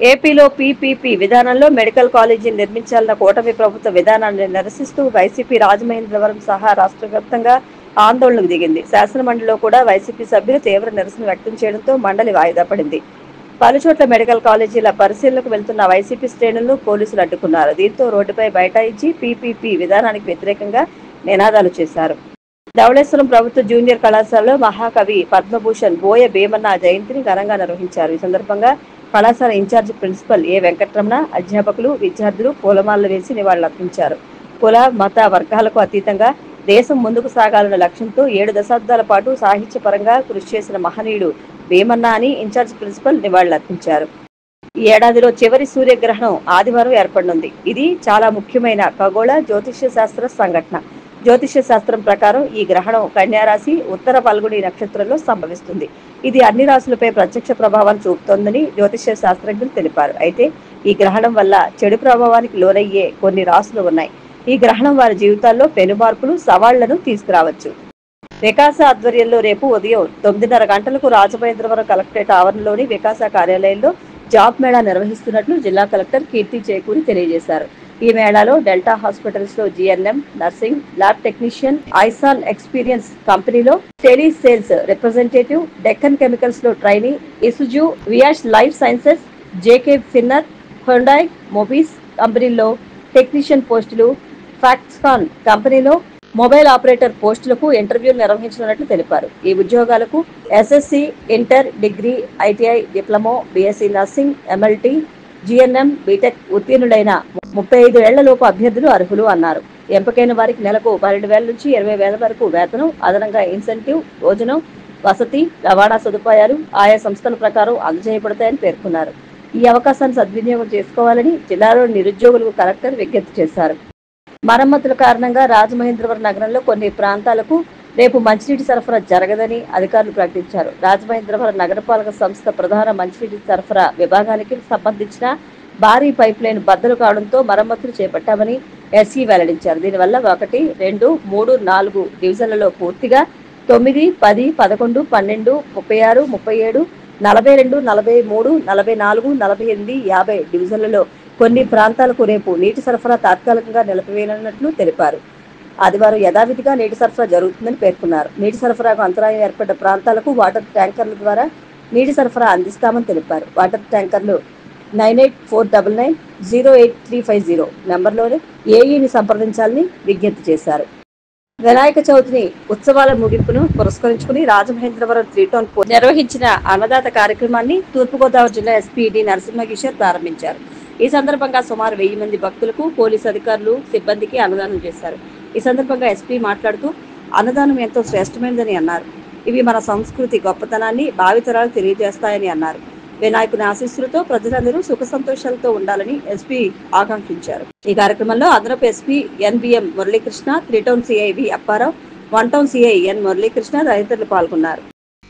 ఏపీలో పీపీపీ విధానంలో మెడికల్ కాలేజీని నిర్మించాలన్న కూటమి ప్రభుత్వ విధానాన్ని నిరసిస్తూ వైసీపీ రాజమహేంద్రవరం సహా రాష్ట్ర వ్యాప్తంగా ఆందోళనకు దిగింది. శాసనమండలిలో కూడా వైసీపీ సభ్యులు తీవ్ర నిరసన వ్యక్తం చేయడంతో మండలి వాయిదా పడింది. పలుచోట్ల మెడికల్ కాలేజీల పరిశీలనకు వెళ్తున్న వైసీపీ శ్రేణులను పోలీసులు అడ్డుకున్నారు. దీంతో రోడ్డుపై బైఠాయించి పీపీపీ విధానానికి వ్యతిరేకంగా నినాదాలు చేశారు. ధవళేశ్వరం ప్రభుత్వ జూనియర్ కళాశాలలో మహాకవి పద్మభూషణ్ బోయ భీమన్న జయంతిని ఘనంగా నిర్వహించారు. ఈ సందర్భంగా కళాశాల ఇన్ఛార్జి ప్రిన్సిపల్ ఏ వెంకటరమణ, అధ్యాపకులు, విద్యార్థులు పూలమాలలు వేసి నివాళులర్పించారు. కుల మత వర్గాలకు అతీతంగా దేశం ముందుకు సాగాలన్న లక్ష్యంతో 7 దశాబ్దాల పాటు సాహిత్యపరంగా కృషి చేసిన మహనీయుడు భీమన్న అని ఇన్ఛార్జి ప్రిన్సిపల్ నివాళులర్పించారు. ఈ ఏడాదిలో చివరి సూర్యగ్రహణం ఆదివారం ఏర్పడనుంది. ఇది చాలా ముఖ్యమైన ఖగోళ జ్యోతిష్య శాస్త్ర సంఘటన. జ్యోతిష్య శాస్త్రం ప్రకారం ఈ గ్రహణం కన్యారాశి ఉత్తర ఫల్గుని నక్షత్రంలో సంభవిస్తుంది. ఇది అన్ని రాశులపై ప్రత్యక్ష ప్రభావాన్ని చూపుతోందని జ్యోతిష్య శాస్త్రజ్ఞులు తెలిపారు. అయితే ఈ గ్రహణం వల్ల చెడు ప్రభావానికి లోనయ్యే కొన్ని రాశులు ఉన్నాయి. ఈ గ్రహణం వారి జీవితాల్లో పెనుమార్పులు, సవాళ్లను తీసుకురావచ్చు. వికాస ఆధ్వర్యంలో రేపు ఉదయం 9:30 గంటలకు రాజమహేంద్రవరం కలెక్టరేట్ ఆవరణలోని వికాస కార్యాలయంలో జాబ్ మేళా నిర్వహిస్తున్నట్లు జిల్లా కలెక్టర్ కీర్తి చేకూరి తెలియజేశారు. ఈ మేళాలో డెల్టా హాస్పిటల్స్ లో GNM, nursing, lab technician, iSON experience కంపెనీలో tele sales representative, Deccan Chemicals లో trainee, Isuzu, Viyash Life Sciences, JK Fenner, Hyundai Mobis కంపెనీల్లో టెక్నీషియన్ పోస్టులు, ఫాక్స్కాన్ కంపెనీలో మొబైల్ ఆపరేటర్ పోస్టులకు ఇంటర్వ్యూలు నిర్వహించనున్నట్లు తెలిపారు. ఈ ఉద్యోగాలకు SSC, inter, degree, ITI, diploma, BSc nursing, MLT, GNM, BTech ఉత్తీర్ణులైన 35 ఏళ్లలోపు అభ్యర్థులు అర్హులు అన్నారు. ఎంపికైన వారికి నెలకు 12,000 నుంచి 20,000 వరకు వేతనం, అదనంగా ఇన్సెంటివ్, భోజనం, వసతి, రవాణా సదుపాయాలు ఆయా సంస్థల ప్రకారం అందజేయబడతాయని పేర్కొన్నారు. ఈ అవకాశాన్ని సద్వినియోగం చేసుకోవాలని జిల్లాలోని నిరుద్యోగులకు కలెక్టర్ విజ్ఞప్తి చేశారు. మరమ్మతుల కారణంగా రాజమహేంద్రవరం నగరంలో కొన్ని ప్రాంతాలకు రేపు మంచినీటి సరఫరా జరగదని అధికారులు ప్రకటించారు. రాజమహేంద్రవరం నగరపాలక సంస్థ ప్రధాన మంచినీటి సరఫరా విభాగానికి సంబంధించిన భారీ పైప్ లైన్ బద్దలు కావడంతో మరమ్మతులు చేపట్టామని ఎస్ఈ వెల్లడించారు. దీనివల్ల 1, 2, 3, 4 డివిజన్లలో పూర్తిగా 9, 10, 11, 12, 36, 37, 42, 43, 44, 48, 50 డివిజన్లలో కొన్ని ప్రాంతాలకు రేపు నీటి సరఫరా తాత్కాలికంగా నిలిపివేయనున్నట్లు తెలిపారు. ఆదివారం యథావిధిగా నీటి సరఫరా జరుగుతుందని పేర్కొన్నారు. నీటి సరఫరాకు అంతరాయం ఏర్పడ్డ ప్రాంతాలకు వాటర్ ట్యాంకర్ల ద్వారా నీటి సరఫరా అందిస్తామని తెలిపారు. వాటర్ ట్యాంకర్లు 9849908350 నెంబర్లోనే ఏఈని సంప్రదించాలని విజ్ఞప్తి చేశారు. వినాయక చవితిని ఉత్సవాల ముగింపును పురస్కరించుకుని రాజమహేంద్రవరం 3 టౌన్ నిర్వహించిన అన్నదాత కార్యక్రమాన్ని తూర్పుగోదావరి జిల్లా ఎస్పీ డి నరసింహకిషోర్ ప్రారంభించారు. ఈ సందర్భంగా సుమారు 1000 మంది భక్తులకు పోలీసు అధికారులు, సిబ్బందికి అన్నదానం చేశారు. ఈ సందర్భంగా ఎస్పీ మాట్లాడుతూ అన్నదానం ఎంతో శ్రేష్టమైనదని అన్నారు. ఇవి మన సంస్కృతి గొప్పతనాన్ని భావితరాలకు తెలియజేస్తాయని అన్నారు. వినాయకుని ఆశీస్సులతో ప్రజలందరూ సుఖ సంతోషాలతో ఉండాలని ఎస్పీ ఆకాంక్షించారు. ఈ కార్యక్రమంలో అదనపు SP NBM Muralikrishna, 3 town CI V Apparao, 1 town CI N Muralikrishna తదితరులు పాల్గొన్నారు.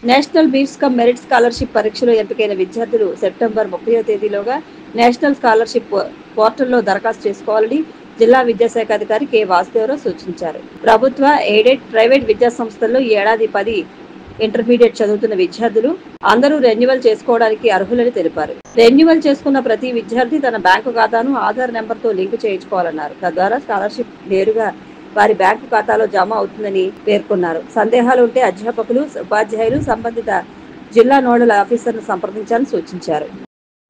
నేషనల్ బీట్స్ కమ్ మెరిట్ స్కాలర్షిప్ పరీక్షలో ఎంపికైన విద్యార్థులు సెప్టెంబర్ 30వ తేదీలోగా నేషనల్ స్కాలర్షిప్ పోర్టల్లో దరఖాస్తు చేసుకోవాలని జిల్లా విద్యాశాఖ అధికారి కె వాసుదేవరావు సూచించారు. ప్రభుత్వ, ఎయిడెడ్, ప్రైవేట్ విద్యా సంస్థల్లో ఈ ఏడాది 10 ఇంటర్మీడియట్ చదువుతున్న విద్యార్థులు అందరూ రెన్యువల్ చేసుకోవడానికి అర్హులని తెలిపారు. రెన్యువల్ చేసుకున్న ప్రతి విద్యార్థి తన బ్యాంకు ఖాతాను ఆధార్ నెంబర్తో లింకు చేయించుకోవాలన్నారు. తద్వారా స్కాలర్షిప్ నేరుగా వారి బ్యాంకు ఖాతాలో జమ అవుతుందని పేర్కొన్నారు. సందేహాలు ఉంటే అధ్యాపకులు, ఉపాధ్యాయులు సంబంధిత జిల్లా నోడల్ ఆఫీసర్ను సంప్రదించాలని సూచించారు.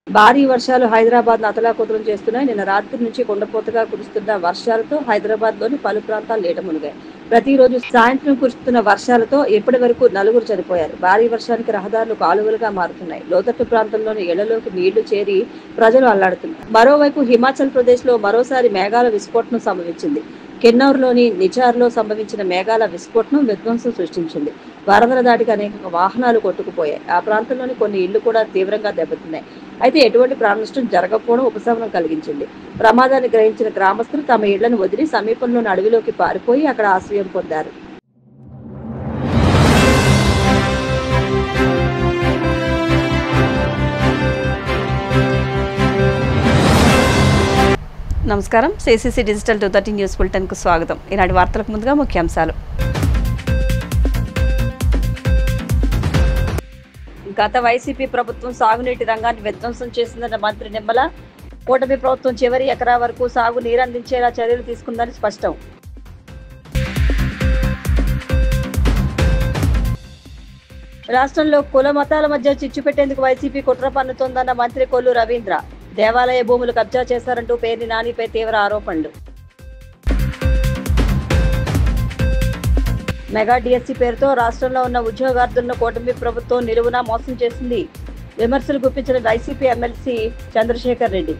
భారీ వర్షాలు హైదరాబాద్ను అతలాకుతలం చేస్తున్నాయి. నిన్న రాత్రి నుంచి కుండపోతగా కురుస్తున్న వర్షాలతో హైదరాబాద్లోని పలు ప్రాంతాలు నీట మునిగాయి. ప్రతిరోజు సాయంత్రం కురుస్తున్న వర్షాలతో ఇప్పటి వరకు 4 చనిపోయారు. భారీ వర్షానికి రహదారులు కాలువలుగా మారుతున్నాయి. లోతట్టు ప్రాంతంలోని ఇళ్లలోకి నీళ్లు చేరి ప్రజలు అల్లాడుతున్నారు. మరోవైపు హిమాచల్ ప్రదేశ్లో మరోసారి మేఘాల విస్ఫోటనం సంభవించింది. కిన్నౌర్లోని నిజార్లో సంభవించిన మేఘాల విస్ఫోటనం విధ్వంసం సృష్టించింది. వరదల దాటికి అనేక వాహనాలు కొట్టుకుపోయాయి. ఆ ప్రాంతంలోని కొన్ని ఇళ్లు కూడా తీవ్రంగా దెబ్బతిన్నాయి. అయితే ఎటువంటి ప్రాణ నష్టం జరగకపోవడం ఉపశమనం కలిగించింది. ప్రమాదాన్ని గ్రహించిన గ్రామస్తులు తమ ఇళ్లను వదిలి సమీపంలోని అడవిలోకి పారిపోయి అక్కడ ఆశ్రయం పొందారు. నమస్కారం. సిసిసి డిజిటల్ 230 న్యూస్ బులెటిన్ కు స్వాగతం. ఈనాటి వార్తలకు ముందుగా ముఖ్యాంశాలు. గత వైసీపీ ప్రభుత్వం సాగునీటి రంగాన్ని విధ్వంసం చేసిందన్న మంత్రి నిమ్మల, కూటమి ప్రభుత్వం చివరి ఎకరా వరకు సాగు నీరందించేలా చర్యలు తీసుకుందని స్పష్టం. రాష్ట్రంలో కుల మతాల మధ్య చిచ్చు పెట్టేందుకు వైసీపీ కుట్ర పన్నుతోందన్న మంత్రి కొల్లు రవీంద్ర. దేవాలయ భూములు కబ్జా చేశారంటూ పేర్ని నానిపై తీవ్ర ఆరోపణలు. మెగా డిఎస్సీ పేరుతో రాష్ట్రంలో ఉన్న ఉద్యోగార్థులను కూటమి ప్రభుత్వం నిలువునా మోసం చేసింది. విమర్శలు గుప్పించిన వైసీపీ ఎమ్మెల్సీ చంద్రశేఖర్ రెడ్డి.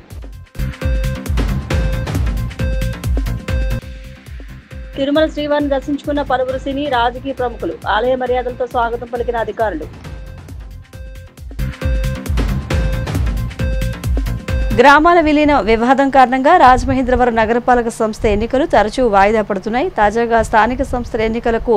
తిరుమల శ్రీవారిని దర్శించుకున్న పలువురు సినీ రాజకీయ ప్రముఖులు. ఆలయ మర్యాదలతో స్వాగతం పలికిన అధికారులు. గ్రామాల విలీన వివాదం కారణంగా రాజమహేంద్రవరం నగరపాలక సంస్థ ఎన్నికలు తరచూ వాయిదా పడుతున్నాయి. తాజాగా స్థానిక సంస్థల ఎన్నికలకు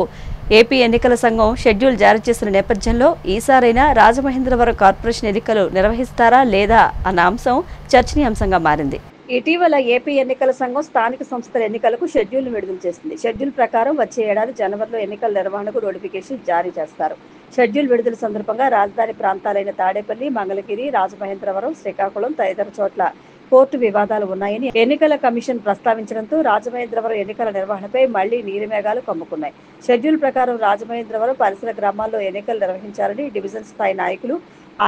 ఏపీ ఎన్నికల సంఘం షెడ్యూల్ జారీ చేసిన నేపథ్యంలో ఈసారైనా రాజమహేంద్రవరం కార్పొరేషన్ ఎన్నికలు నిర్వహిస్తారా లేదా అన్న అంశం చర్చనీయాంశంగా మారింది. ఇటీవల ఏపీ ఎన్నికల సంఘం స్థానిక సంస్థల ఎన్నికలకు షెడ్యూల్ విడుదల చేసింది. షెడ్యూల్ ప్రకారం వచ్చే ఏడాది జనవరిలో ఎన్నికల నిర్వహణకు నోటిఫికేషన్ జారీ చేస్తారు. షెడ్యూల్ విడుదల సందర్భంగా రాజధాని ప్రాంతాలైన తాడేపల్లి, మంగళగిరి, రాజమహేంద్రవరం, శ్రీకాకుళం తదితర చోట్ల కోర్టు వివాదాలు ఉన్నాయని ఎన్నికల కమిషన్ ప్రస్తావించడంతో రాజమహేంద్రవరం ఎన్నికల నిర్వహణపై మళ్లీ నీలిమేఘాలు కమ్ముకున్నాయి. షెడ్యూల్ ప్రకారం రాజమహేంద్రవరం పరిసర గ్రామాల్లో ఎన్నికలు నిర్వహించాలని డివిజన్ స్థాయి నాయకులు,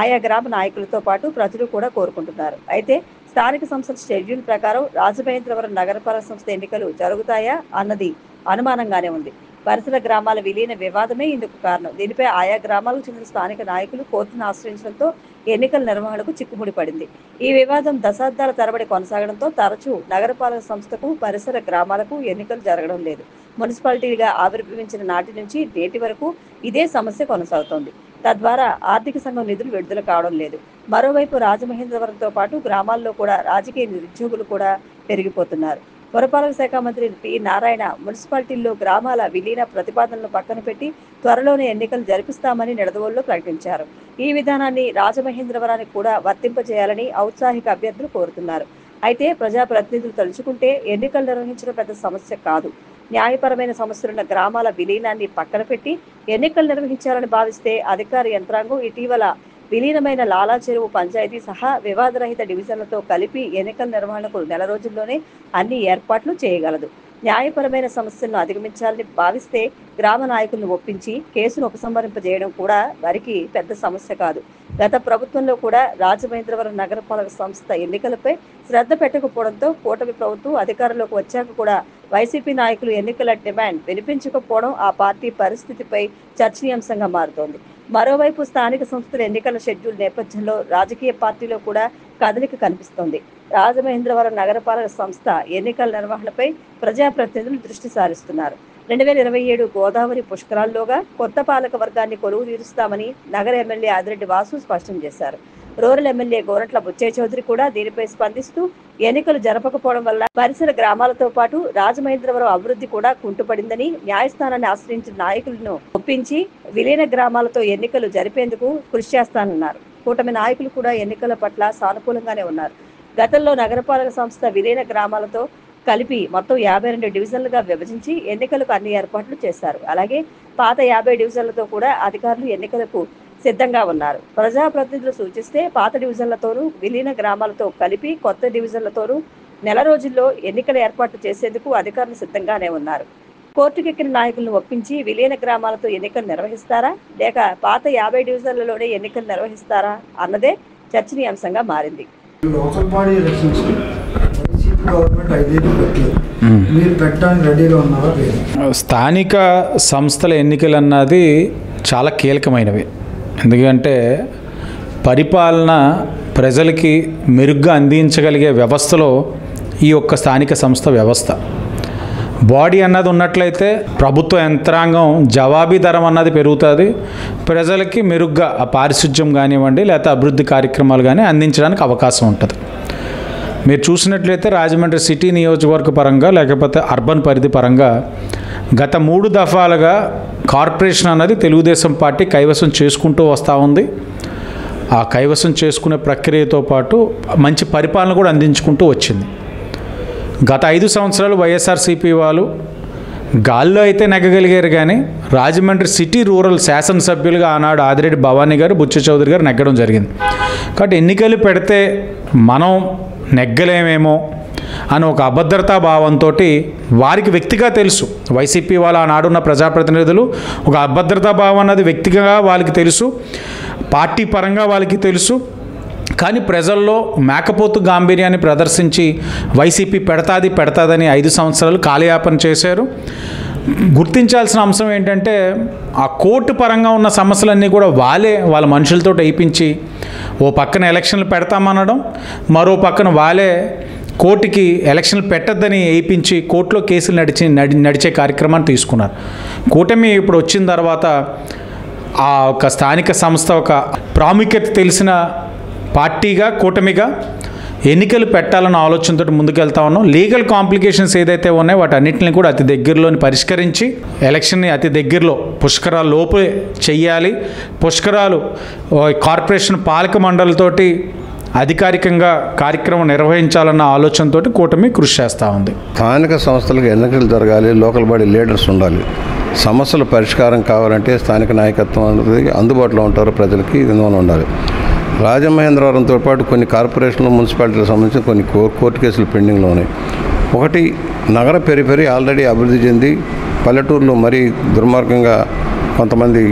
ఆయా గ్రామ నాయకులతో పాటు ప్రజలు కూడా కోరుకుంటున్నారు. అయితే స్థానిక సంస్థల షెడ్యూల్ ప్రకారం రాజమహేంద్రవరం నగరపాలక సంస్థ ఎన్నికలు జరుగుతాయా అన్నది అనుమానంగానే ఉంది. పరిసర గ్రామాల విలీన వివాదమే ఇందుకు కారణం. దీనిపై ఆయా గ్రామాలకు చెందిన స్థానిక నాయకులు కోర్టును ఆశ్రయించడంతో ఎన్నికల నిర్వహణకు చిక్కుముడి పడింది. ఈ వివాదం దశాబ్దాల తరబడి కొనసాగడంతో తరచూ నగరపాలక సంస్థకు పరిసర గ్రామాలకు ఎన్నికలు జరగడం లేదు. మున్సిపాలిటీగా ఆవిర్భవించిన నాటి నుంచి నేటి వరకు ఇదే సమస్య కొనసాగుతోంది. తద్వారా ఆర్థిక సంఘం నిధులు విడుదల కావడం లేదు. మరోవైపు రాజమహేంద్రవరంతో పాటు గ్రామాల్లో కూడా రాజకీయ నిరుద్యోగులు కూడా పెరిగిపోతున్నారు. పురపాలక శాఖ మంత్రి పి నారాయణ మున్సిపాలిటీల్లో గ్రామాల విలీన ప్రతిపాదనలు పక్కన పెట్టి త్వరలోనే ఎన్నికలు జరిపిస్తామని నిడదవోలులో ప్రకటించారు. ఈ విధానాన్ని రాజమహేంద్రవరానికి కూడా వర్తింపజేయాలని ఔత్సాహిక అభ్యర్థులు కోరుతున్నారు. అయితే ప్రజాప్రతినిధులు తలుచుకుంటే ఎన్నికలు నిర్వహించడం పెద్ద సమస్య కాదు. న్యాయపరమైన సమస్యలున్న గ్రామాల విలీనాన్ని పక్కన పెట్టి ఎన్నికలు నిర్వహించాలని భావిస్తే అధికార యంత్రాంగం ఇటీవల విలీనమైన లాలా చెరువు పంచాయతీ సహా వివాదరహిత డివిజన్లతో కలిపి ఎన్నికల నిర్వహణకు నెల రోజుల్లోనే అన్ని ఏర్పాట్లు చేయగలదు. న్యాయపరమైన సమస్యలను అధిగమించాలని భావిస్తే గ్రామ నాయకులను ఒప్పించి కేసును ఉపసంహరింపజేయడం కూడా వారికి పెద్ద సమస్య కాదు. గత ప్రభుత్వంలో కూడా రాజమహేంద్రవరం నగరపాలక సంస్థ ఎన్నికలపై శ్రద్ధ పెట్టకపోవడంతో కూటమి ప్రభుత్వం అధికారంలోకి వచ్చాక కూడా వైసీపీ నాయకులు ఎన్నికల డిమాండ్ వినిపించకపోవడం ఆ పార్టీ పరిస్థితిపై చర్చనీయాంశంగా మారుతోంది. మరోవైపు స్థానిక సంస్థల ఎన్నికల షెడ్యూల్ నేపథ్యంలో రాజకీయ పార్టీలో కూడా కదలిక కనిపిస్తోంది. రాజమహేంద్రవరం నగరపాలక సంస్థ ఎన్నికల నిర్వహణపై ప్రజాప్రతినిధులు దృష్టి సారిస్తున్నారు. 2027 గోదావరి పుష్కరాల్లోగా కొత్త పాలక వర్గాన్ని కొలువు తీరుస్తామని నగర ఎమ్మెల్యే ఆదిరెడ్డి వాసు స్పష్టం చేశారు. రూరల్ ఎమ్మెల్యే గోరంట్ల బుచ్చయ్య చౌదరి కూడా దీనిపై స్పందిస్తూ ఎన్నికలు జరపకపోవడం వల్ల పరిసర గ్రామాలతో పాటు రాజమహేంద్రవరం అభివృద్ధి కూడా కుంటుపడిందని, న్యాయస్థానాన్ని ఆశ్రయించిన నాయకులను ఒప్పించి విలీన గ్రామాలతో ఎన్నికలు జరిపేందుకు కృషి చేస్తానన్నారు. కూటమి నాయకులు కూడా ఎన్నికల పట్ల సానుకూలంగానే ఉన్నారు. గతంలో నగరపాలక సంస్థ విలీన గ్రామాలతో కలిపి మొత్తం 52 డివిజన్లుగా విభజించి ఎన్నికలకు అన్ని ఏర్పాట్లు చేశారు. అలాగే పాత 50 డివిజన్లతో కూడా అధికారులు ఎన్నికలకు సిద్ధంగా ఉన్నారు. ప్రజాప్రతినిధులు సూచిస్తే పాత డివిజన్లతోనూ విలీన గ్రామాలతో కలిపి కొత్త డివిజన్లతోనూ నెల రోజుల్లో ఎన్నికల ఏర్పాట్లు చేసేందుకు అధికారులు సిద్ధంగానే ఉన్నారు. కోర్టుకెక్కిన నాయకులను ఒప్పించి విలీన గ్రామాలతో ఎన్నికలు నిర్వహిస్తారా లేక పాత 50 డివిజన్లలోనే ఎన్నికలు నిర్వహిస్తారా అన్నదే చర్చనీయాంశంగా మారింది. లోకల్ బాడీ ఎలక్షన్స్ గవర్నమెంట్ 5 ఏళ్ళు పెట్టలేదు. మీరు పెట్టడానికి రెడీగా ఉన్నారా? స్థానిక సంస్థల ఎన్నికలు అన్నది చాలా కీలకమైనవి. ఎందుకంటే పరిపాలన ప్రజలకి మెరుగ్గా అందించగలిగే వ్యవస్థలో ఈ యొక్క స్థానిక సంస్థ వ్యవస్థ బాడీ అన్నది ఉన్నట్లయితే ప్రభుత్వ యంత్రాంగం జవాబీదారం అన్నది పెరుగుతుంది. ప్రజలకి మెరుగ్గా ఆ పారిశుధ్యం కానివ్వండి లేకపోతే అభివృద్ధి కార్యక్రమాలు కానీ అందించడానికి అవకాశం ఉంటుంది. మీరు చూసినట్లయితే రాజమండ్రి సిటీ నియోజకవర్గ పరంగా లేకపోతే అర్బన్ పరిధి పరంగా గత 3 దఫాలుగా కార్పొరేషన్ అన్నది తెలుగుదేశం పార్టీ కైవసం చేసుకుంటూ వస్తూ ఉంది. ఆ కైవసం చేసుకునే ప్రక్రియతో పాటు మంచి పరిపాలన కూడా అందించుకుంటూ వచ్చింది. గత 5 సంవత్సరాలు వైఎస్ఆర్సీపీ వాళ్ళు గాల్లో అయితే నెగ్గగలిగారు, కానీ రాజమండ్రి సిటీ రూరల్ శాసనసభ్యులుగా ఆనాడు ఆదిరెడ్డి భవానీ గారు, బుచ్చ చౌదరి గారు నెగ్గడం జరిగింది. కాబట్టి ఎన్నికలు పెడితే మనం నెగ్గలేమేమో అని ఒక అభద్రతా భావంతో వారికి వ్యక్తిగా తెలుసు, వైసీపీ వాళ్ళ ఆనాడున్న ప్రజాప్రతినిధులు ఒక అభద్రతా భావం అన్నది వ్యక్తిగా వాళ్ళకి తెలుసు, పార్టీ పరంగా వాళ్ళకి తెలుసు. కానీ ప్రజల్లో మేకపోతు గాంభీర్యాన్ని ప్రదర్శించి వైసీపీ పెడతాదని 5 సంవత్సరాలు కాలయాపన చేశారు. గుర్తించాల్సిన అంశం ఏంటంటే ఆ కోర్టు పరంగా ఉన్న సమస్యలన్నీ కూడా వాళ్ళ మనుషులతో అయిపించి ఓ పక్కన ఎలక్షన్లు పెడతామనడం, మరో పక్కన వాళ్ళే కోర్టుకి ఎలక్షన్లు పెట్టద్దని వేయించి కోర్టులో కేసులు నడిచే కార్యక్రమాన్ని తీసుకున్నారు. కూటమి ఇప్పుడు వచ్చిన తర్వాత ఆ ఒక స్థానిక సంస్థ ఒక ప్రాముఖ్యత తెలిసిన పార్టీగా కూటమిగా ఎన్నికలు పెట్టాలన్న ఆలోచనతో ముందుకెళ్తా ఉన్నాం. లీగల్ కాంప్లికేషన్స్ ఏదైతే ఉన్నాయో వాటన్నిటిని కూడా అతి దగ్గరలోని పరిష్కరించి ఎలక్షన్ని అతి దగ్గరలో పుష్కరాల లోపే చెయ్యాలి. పుష్కరాలు కార్పొరేషన్ పాలక మండలితోటి అధికారికంగా కార్యక్రమం నిర్వహించాలన్న ఆలోచనతో కూటమి కృషి చేస్తూ ఉంది. స్థానిక సంస్థలకు ఎన్నికలు జరగాలి, లోకల్ బాడీ లీడర్స్ ఉండాలి. సమస్యల పరిష్కారం కావాలంటే స్థానిక నాయకత్వం అనేది అందుబాటులో ఉంటారు, ప్రజలకి విధానం ఉండాలి. రాజమహేంద్రవరంతో పాటు కొన్ని కార్పొరేషన్లు, మున్సిపాలిటీలకు సంబంధించిన కొన్ని కోర్టు కేసులు పెండింగ్లో ఉన్నాయి. ఒకటి, నగర పెరిఫెరీ ఆల్రెడీ అభివృద్ధి చెంది పల్లెటూరులో మరీ దుర్మార్గంగా కొంతమంది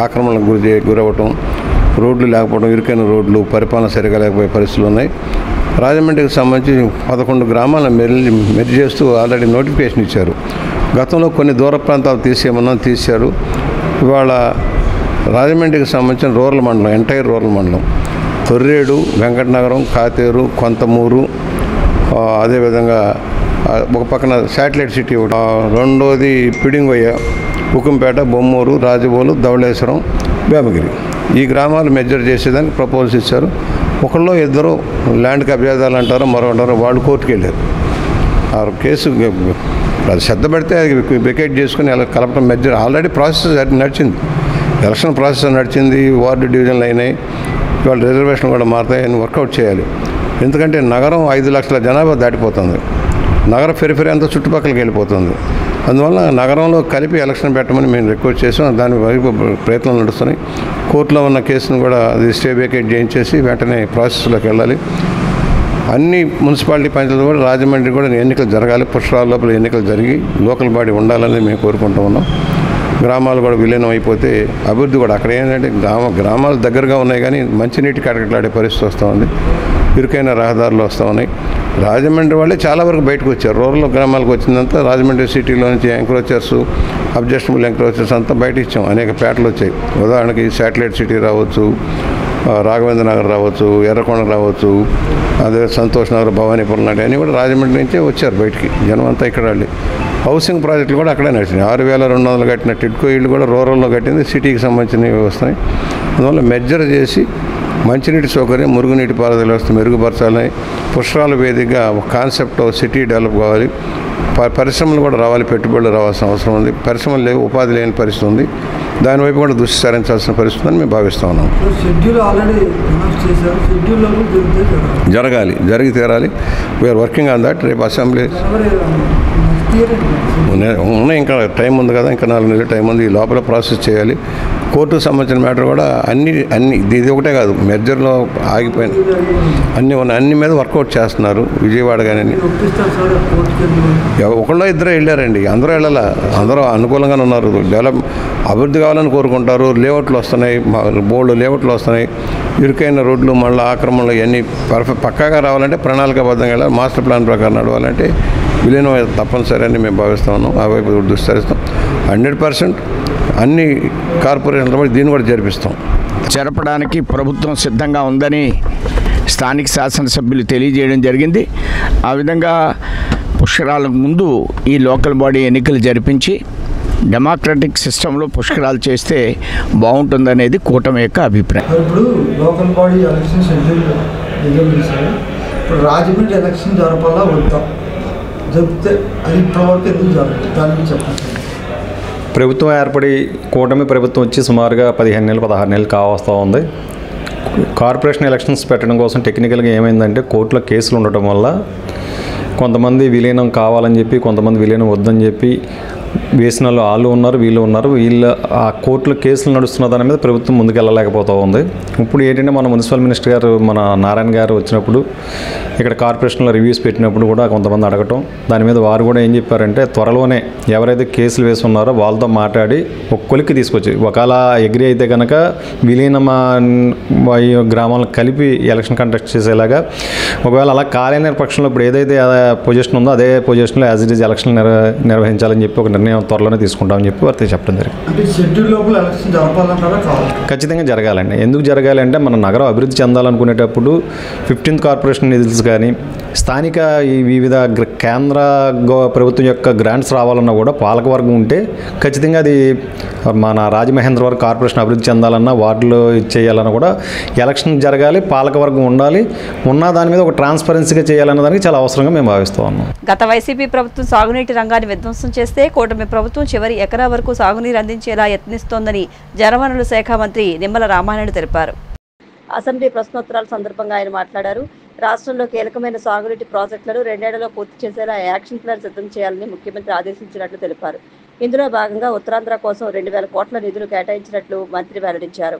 ఆక్రమణలకు గురవటం, రోడ్లు లేకపోవడం, ఇరుకైన రోడ్లు, పరిపాలన సరిగా లేకపోయే పరిస్థితులు ఉన్నాయి. రాజమండ్రికి సంబంధించి 11 గ్రామాలను మెర్జ్ చేస్తూ ఆల్రెడీ నోటిఫికేషన్ ఇచ్చారు. గతంలో కొన్ని దూర ప్రాంతాలు తీశారు. ఇవాళ రాజమండ్రికి సంబంధించిన రూరల్ మండలం, ఎంటైర్ రూరల్ మండలం, తొర్రేడు, వెంకటనగరం, కాతేరు, కొంతమూరు, అదేవిధంగా ఒక పక్కన శాటిలైట్ సిటీ, రెండోది పిడింగొయ్య, ఉక్కంపేట, బొమ్మూరు, రాజబోలు, ధవళేశ్వరం, వేమగిరి, ఈ గ్రామాలు మెజర్ చేసేదానికి ప్రపోజల్స్ ఇచ్చారు. ఒకళ్ళు ఇద్దరు ల్యాండ్ కబ్జాదారులు అంటారు, మరొకరు వాళ్ళు కోర్టుకు వెళ్ళారు. ఆ కేసు శ్రద్ధ పెడితే అది వెకేట్ చేసుకుని అలా కలపడం మెజర్ ఆల్రెడీ ప్రాసెస్ నడిచింది, ఎలక్షన్ ప్రాసెస్ నడిచింది, వార్డు డివిజన్లు అయినాయి, ఇవాళ రిజర్వేషన్ కూడా మారుతాయని వర్కౌట్ చేయాలి. ఎందుకంటే నగరం 5 లక్షల జనాభా దాటిపోతుంది, నగర పెరిఫెరీ అంతా చుట్టుపక్కలకి వెళ్ళిపోతుంది. అందువల్ల నగరంలో కలిపి ఎలక్షన్ పెట్టమని మేము రిక్వెస్ట్ చేసాం. దాని వైపు ప్రయత్నాలు నడుస్తున్నాయి. కోర్టులో ఉన్న కేసును కూడా అది స్టే వేకేట్ చేయించేసి వెంటనే ప్రాసెస్లోకి వెళ్ళాలి. అన్ని మున్సిపాలిటీ పంచాయతీలు కూడా రాజమండ్రి కూడా ఎన్నికలు జరగాలి, పుష్కరాల లోపల ఎన్నికలు జరిగి లోకల్ బాడీ ఉండాలని మేము కోరుకుంటూ ఉన్నాం. గ్రామాలు కూడా విలీనం అయిపోతే అభివృద్ధి కూడా అక్కడ ఏంటంటే గ్రామాలు దగ్గరగా ఉన్నాయి కానీ మంచినీటి కటకట్లాడే పరిస్థితి వస్తూ ఉంది, ఇరుకైన రహదారులు వస్తూ ఉన్నాయి. రాజమండ్రి వాళ్ళే చాలా వరకు బయటకు వచ్చారు. రూరల్ గ్రామాలకు వచ్చిందంతా రాజమండ్రి సిటీలో నుంచి ఎంక్రోచర్స్, అబ్జెక్షనబుల్ ఎంక్రోచర్స్ అంతా బయట ఇచ్చాం. అనేక పేటలు వచ్చాయి. ఉదాహరణకి శాటిలైట్ సిటీ రావచ్చు, రాఘవేంద్ర నగర్ రావచ్చు, ఎర్రకొండ రావచ్చు, అదే సంతోష్ నగర్, భవానీపురం లాంటి అన్నీ కూడా రాజమండ్రి నుంచే వచ్చారు బయటికి. జనం అంతా ఇక్కడ వాళ్ళు. హౌసింగ్ ప్రాజెక్టులు కూడా అక్కడే నడిచినాయి. 6,200 కట్టిన టిడ్కో ఇళ్ళు కూడా రూరల్లో కట్టింది, సిటీకి సంబంధించినవి వస్తాయి. అందువల్ల మెజర్ చేసి మంచినీటి సౌకర్యం, మురుగునీటి పారుదల వ్యవస్థ మెరుగుపరచాలని, పుష్కరాల వేదికగా ఒక కాన్సెప్ట్ సిటీ డెవలప్ కావాలి. పరిశ్రమలు కూడా రావాలి, పెట్టుబడులు రావాల్సిన అవసరం ఉంది. పరిశ్రమలు లేవు, ఉపాధి లేని పరిస్థితి ఉంది. దానివైపు కూడా దృష్టి సారించాల్సిన పరిస్థితి అని మేము భావిస్తూ ఉన్నాం. జరగాలి, జరిగి తీరాలి. We are working on that. రేపు అసెంబ్లీ ఉన్నాయి, ఇంకా టైం ఉంది కదా, ఇంకా 4 నెలలు టైం ఉంది. ఈ లోపల ప్రాసెస్ చేయాలి. కోర్టుకు సంబంధించిన మ్యాటర్ కూడా అన్ని ఇది ఒకటే కాదు, మెర్జర్లో ఆగిపోయిన అన్నీ ఉన్నాయి, అన్ని మీద వర్కౌట్ చేస్తున్నారు. విజయవాడ కానీ ఒకళ్ళో ఇద్దరే వెళ్ళారండి, అందరూ వెళ్ళాల, అందరూ అనుకూలంగానే ఉన్నారు. అభివృద్ధి కావాలని కోరుకుంటారు. లేఅవుట్లు వస్తున్నాయి, బోర్డు లేఅవుట్లు వస్తున్నాయి, ఇరుకైన రోడ్లు, మళ్ళీ ఆక్రమణలు ఇవన్నీ పక్కాగా రావాలంటే ప్రణాళికాబద్ధంగా వెళ్ళాలి. మాస్టర్ ప్లాన్ ప్రకారం నడవాలంటే విలీనం తప్పనిసరి అని మేము భావిస్తా ఉన్నాం. ఆ వైపు దృష్టి సారిస్తాం. 100% అన్ని కార్పొరేషన్ల బట్టి దీన్ని కూడా జరపడానికి ప్రభుత్వం సిద్ధంగా ఉందని స్థానిక శాసనసభ్యులు తెలియజేయడం జరిగింది. ఆ విధంగా పుష్కరాలకు ముందు ఈ లోకల్ బాడీ ఎన్నికలు జరిపించి డెమోక్రటిక్ సిస్టంలో పుష్కరాలు చేస్తే బాగుంటుందనేది కూటమి యొక్క అభిప్రాయం. ఇప్పుడు లోకల్ బాడీ ఎలక్షన్ షెడ్యూల్ చేశారు. ఇప్పుడు రాజమండ్రి ఎలక్షన్ జరపాలా వద్దాం, జరిపితే అది ఇప్పటివరకు ఎందుకు జరగదు, దాన్ని చెప్పండి. ప్రభుత్వం ఏర్పడి కూటమి ప్రభుత్వం వచ్చి సుమారుగా 15 నెలలు 16 నెలలు కావస్తూ ఉంది. కార్పొరేషన్ ఎలక్షన్స్ పెట్టడం కోసం టెక్నికల్గా ఏమైందంటే కోర్టులో కేసులు ఉండటం వల్ల కొంతమంది విలీనం కావాలని చెప్పి, కొంతమంది విలీనం వద్దని చెప్పి వేసిన వాళ్ళు ఉన్నారు, వీళ్ళు ఉన్నారు. ఆ కోర్టులో కేసులు నడుస్తున్న దాని మీద ప్రభుత్వం ముందుకెళ్ళలేకపోతూ ఉంది. ఇప్పుడు ఏంటంటే మన మున్సిపల్ మినిస్టర్ గారు మన నారాయణ గారు వచ్చినప్పుడు ఇక్కడ కార్పొరేషన్లో రివ్యూస్ పెట్టినప్పుడు కూడా కొంతమంది అడగటం, దాని మీద వారు కూడా ఏం చెప్పారంటే త్వరలోనే ఎవరైతే కేసులు వేసి ఉన్నారో వాళ్ళతో మాట్లాడి ఒక కొలిక్కి తీసుకొచ్చి ఒకవేళ అగ్రి అయితే కనుక విలీన గ్రామాలను కలిపి ఎలక్షన్ కండక్ట్ చేసేలాగా, ఒకవేళ అలా కాలేని పక్షంలో ఇప్పుడు ఏదైతే పొజిషన్ ఉందో అదే పొజిషన్లో యాజ్ ఇట్ ఈజ్ ఎలక్షన్ నిర్వహించాలని చెప్పి ఒక నిర్ణయం త్వరలోనే తీసుకుంటామని చెప్పి వారితో చెప్పడం జరిగింది. ఖచ్చితంగా జరగాలండి. ఎందుకు జరగాలి అంటే మన నగరం అభివృద్ధి చెందాలనుకునేటప్పుడు 15th కార్పొరేషన్ నిధులు కానీ స్థానిక ఈ వివిధ కేంద్ర ప్రభుత్వం యొక్క గ్రాంట్స్ రావాలన్నా కూడా పాలకవర్గం ఉంటే ఖచ్చితంగా అది మన రాజమహేంద్రవరం కార్పొరేషన్ అభివృద్ధి చెందాలన్నా వార్డులో ఇచ్చేయాలన్నా కూడా ఎలక్షన్ జరగాలి, పాలకవర్గం ఉండాలి, ఉన్న దాని మీద ఒక ట్రాన్స్పరెన్సీగా చేయాలన్న దానికి చాలా అవసరంగా మేము భావిస్తూ ఉన్నాం. గత వైసీపీ ప్రభుత్వం సాగునీటి రంగాన్ని విధ్వంసం చేస్తే కూటమి ప్రభుత్వం చివరి ఎకరా వరకు సాగునీరు అందించేలా యత్నిస్తోందని జలవనరుల శాఖ మంత్రి నిమ్మల రామానాయుడు తెలిపారు. అసెంబ్లీ ప్రశ్నోత్తరాల సందర్భంగా ఆయన మాట్లాడారు. రాష్ట్రంలో కీలకమైన సాగునీటి ప్రాజెక్టులను 2 ఏళ్లలో పూర్తి చేసేలా యాక్షన్ ప్లాన్ సిద్ధం చేయాలని ముఖ్యమంత్రి ఆదేశించినట్లు తెలిపారు. ఇందులో భాగంగా ఉత్తరాంధ్ర కోసం 2000 కోట్ల నిధులు కేటాయించినట్లు మంత్రి వెల్లడించారు.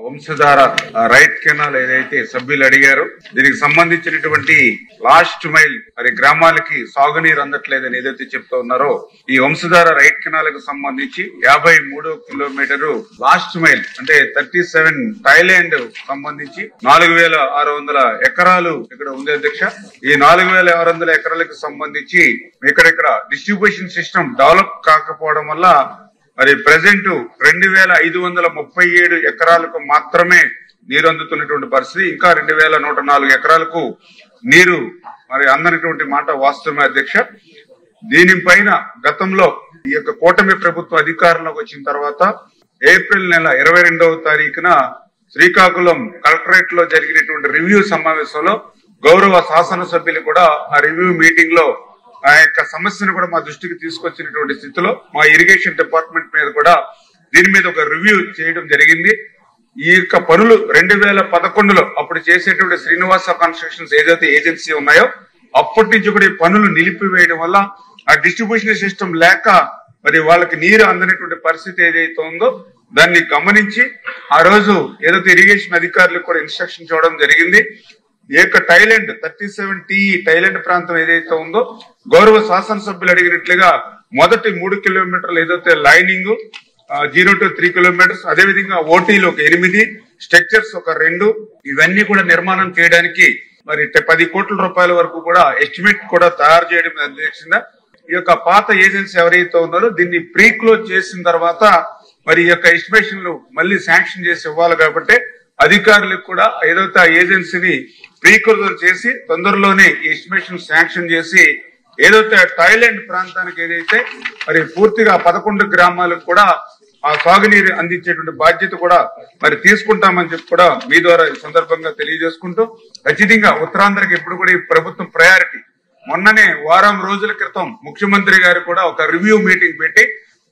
వంశధార రైట్ కెనాల్ ఏదైతే సభ్యులు అడిగారో దీనికి సంబంధించినటువంటి లాస్ట్ మైల్ మరి గ్రామాలకి సాగునీరు అందట్లేదని ఏదైతే చెప్తూ ఉన్నారో ఈ వంశధార రైట్ కెనాల్ కు సంబంధించి 53వ కిలోమీటరు లాస్ట్ మైల్ అంటే 37 థాయిలాండ్ సంబంధించి 4600 ఎకరాలు ఇక్కడ ఉంది అధ్యక్ష. ఈ 4600 ఎకరాలకు సంబంధించి ఇక్కడిక్కడ డిస్ట్రిబ్యూషన్ సిస్టమ్ డెవలప్ కాకపోవడం వల్ల మరి ప్రెసెంట్ 2537 ఎకరాలకు మాత్రమే నీరు అందుతున్నటువంటి పరిస్థితి. ఇంకా 2104 ఎకరాలకు నీరు మరి అందనటువంటి మాట వాస్తవమే అధ్యక్ష. దీనిపైన గతంలో ఈ యొక్క కూటమి ప్రభుత్వం అధికారంలోకి వచ్చిన తర్వాత ఏప్రిల్ నెల 22వ తారీఖున శ్రీకాకుళం కలెక్టరేట్ లో జరిగినటువంటి రివ్యూ సమావేశంలో గౌరవ శాసనసభ్యులు కూడా ఆ రివ్యూ మీటింగ్ లో ఆ యొక్క సమస్యను కూడా మా దృష్టికి తీసుకొచ్చినటువంటి స్థితిలో మా ఇరిగేషన్ డిపార్ట్మెంట్ మీద కూడా దీని మీద ఒక రివ్యూ చేయడం జరిగింది. ఈ యొక్క పనులు 2011లో అప్పుడు చేసేటువంటి శ్రీనివాస కన్స్ట్రక్షన్స్ ఏదైతే ఏజెన్సీ ఉన్నాయో అప్పటి నుంచి కూడా ఈ పనులు నిలిపివేయడం వల్ల ఆ డిస్ట్రిబ్యూషన్ సిస్టమ్ లేక మరి వాళ్ళకి నీరు అందనటువంటి పరిస్థితి ఏదైతే ఉందో దాన్ని గమనించి ఆ రోజు ఏదైతే ఇరిగేషన్ అధికారులకు కూడా ఇన్స్ట్రక్షన్ ఇవ్వడం జరిగింది. ఈ యొక్క థాయిలాండ్ 37 థాయిలాండ్ ప్రాంతం ఏదైతే ఉందో గౌరవ శాసనసభ్యులు అడిగినట్లుగా మొదటి 3 కిలోమీటర్లు ఏదైతే లైనింగ్ 0 to 3 కిలోమీటర్స్, అదేవిధంగా ఓటీలు ఒక 8, స్ట్రక్చర్స్ ఒక 2 ఇవన్నీ కూడా నిర్మాణం చేయడానికి మరి 10 కోట్ల రూపాయల వరకు కూడా ఎస్టిమేట్ కూడా తయారు చేయడం అధ్యక్షంగా ఈ యొక్క పాత ఏజెన్సీ ఎవరైతే ఉన్నారో దీన్ని ప్రీ క్లోజ్ చేసిన తర్వాత మరి ఈ యొక్క ఎస్టిమేషన్లు మళ్ళీ శాంక్షన్ చేసి ఇవ్వాలి కాబట్టి అధికారులకు కూడా ఏదైతే ఆ ఏజెన్సీని ప్రీక్లోజ్ చేసి తొందరలోనే ఎస్టిమేషన్ శాంక్షన్ చేసి ఏదైతే థాయిలాండ్ ప్రాంతానికి ఏదైతే మరి పూర్తిగా 11 గ్రామాలకు కూడా ఆ సాగునీరు అందించేటువంటి బాధ్యత కూడా మరి తీసుకుంటామని చెప్పి కూడా మీ ద్వారా ఈ సందర్భంగా తెలియజేసుకుంటూ ఖచ్చితంగా ఉత్తరాంధ్రకి ఎప్పుడు కూడా ఈ ప్రభుత్వం ప్రయారిటీ. మొన్ననే వారం రోజుల క్రితం ముఖ్యమంత్రి గారు కూడా ఒక రివ్యూ మీటింగ్ పెట్టి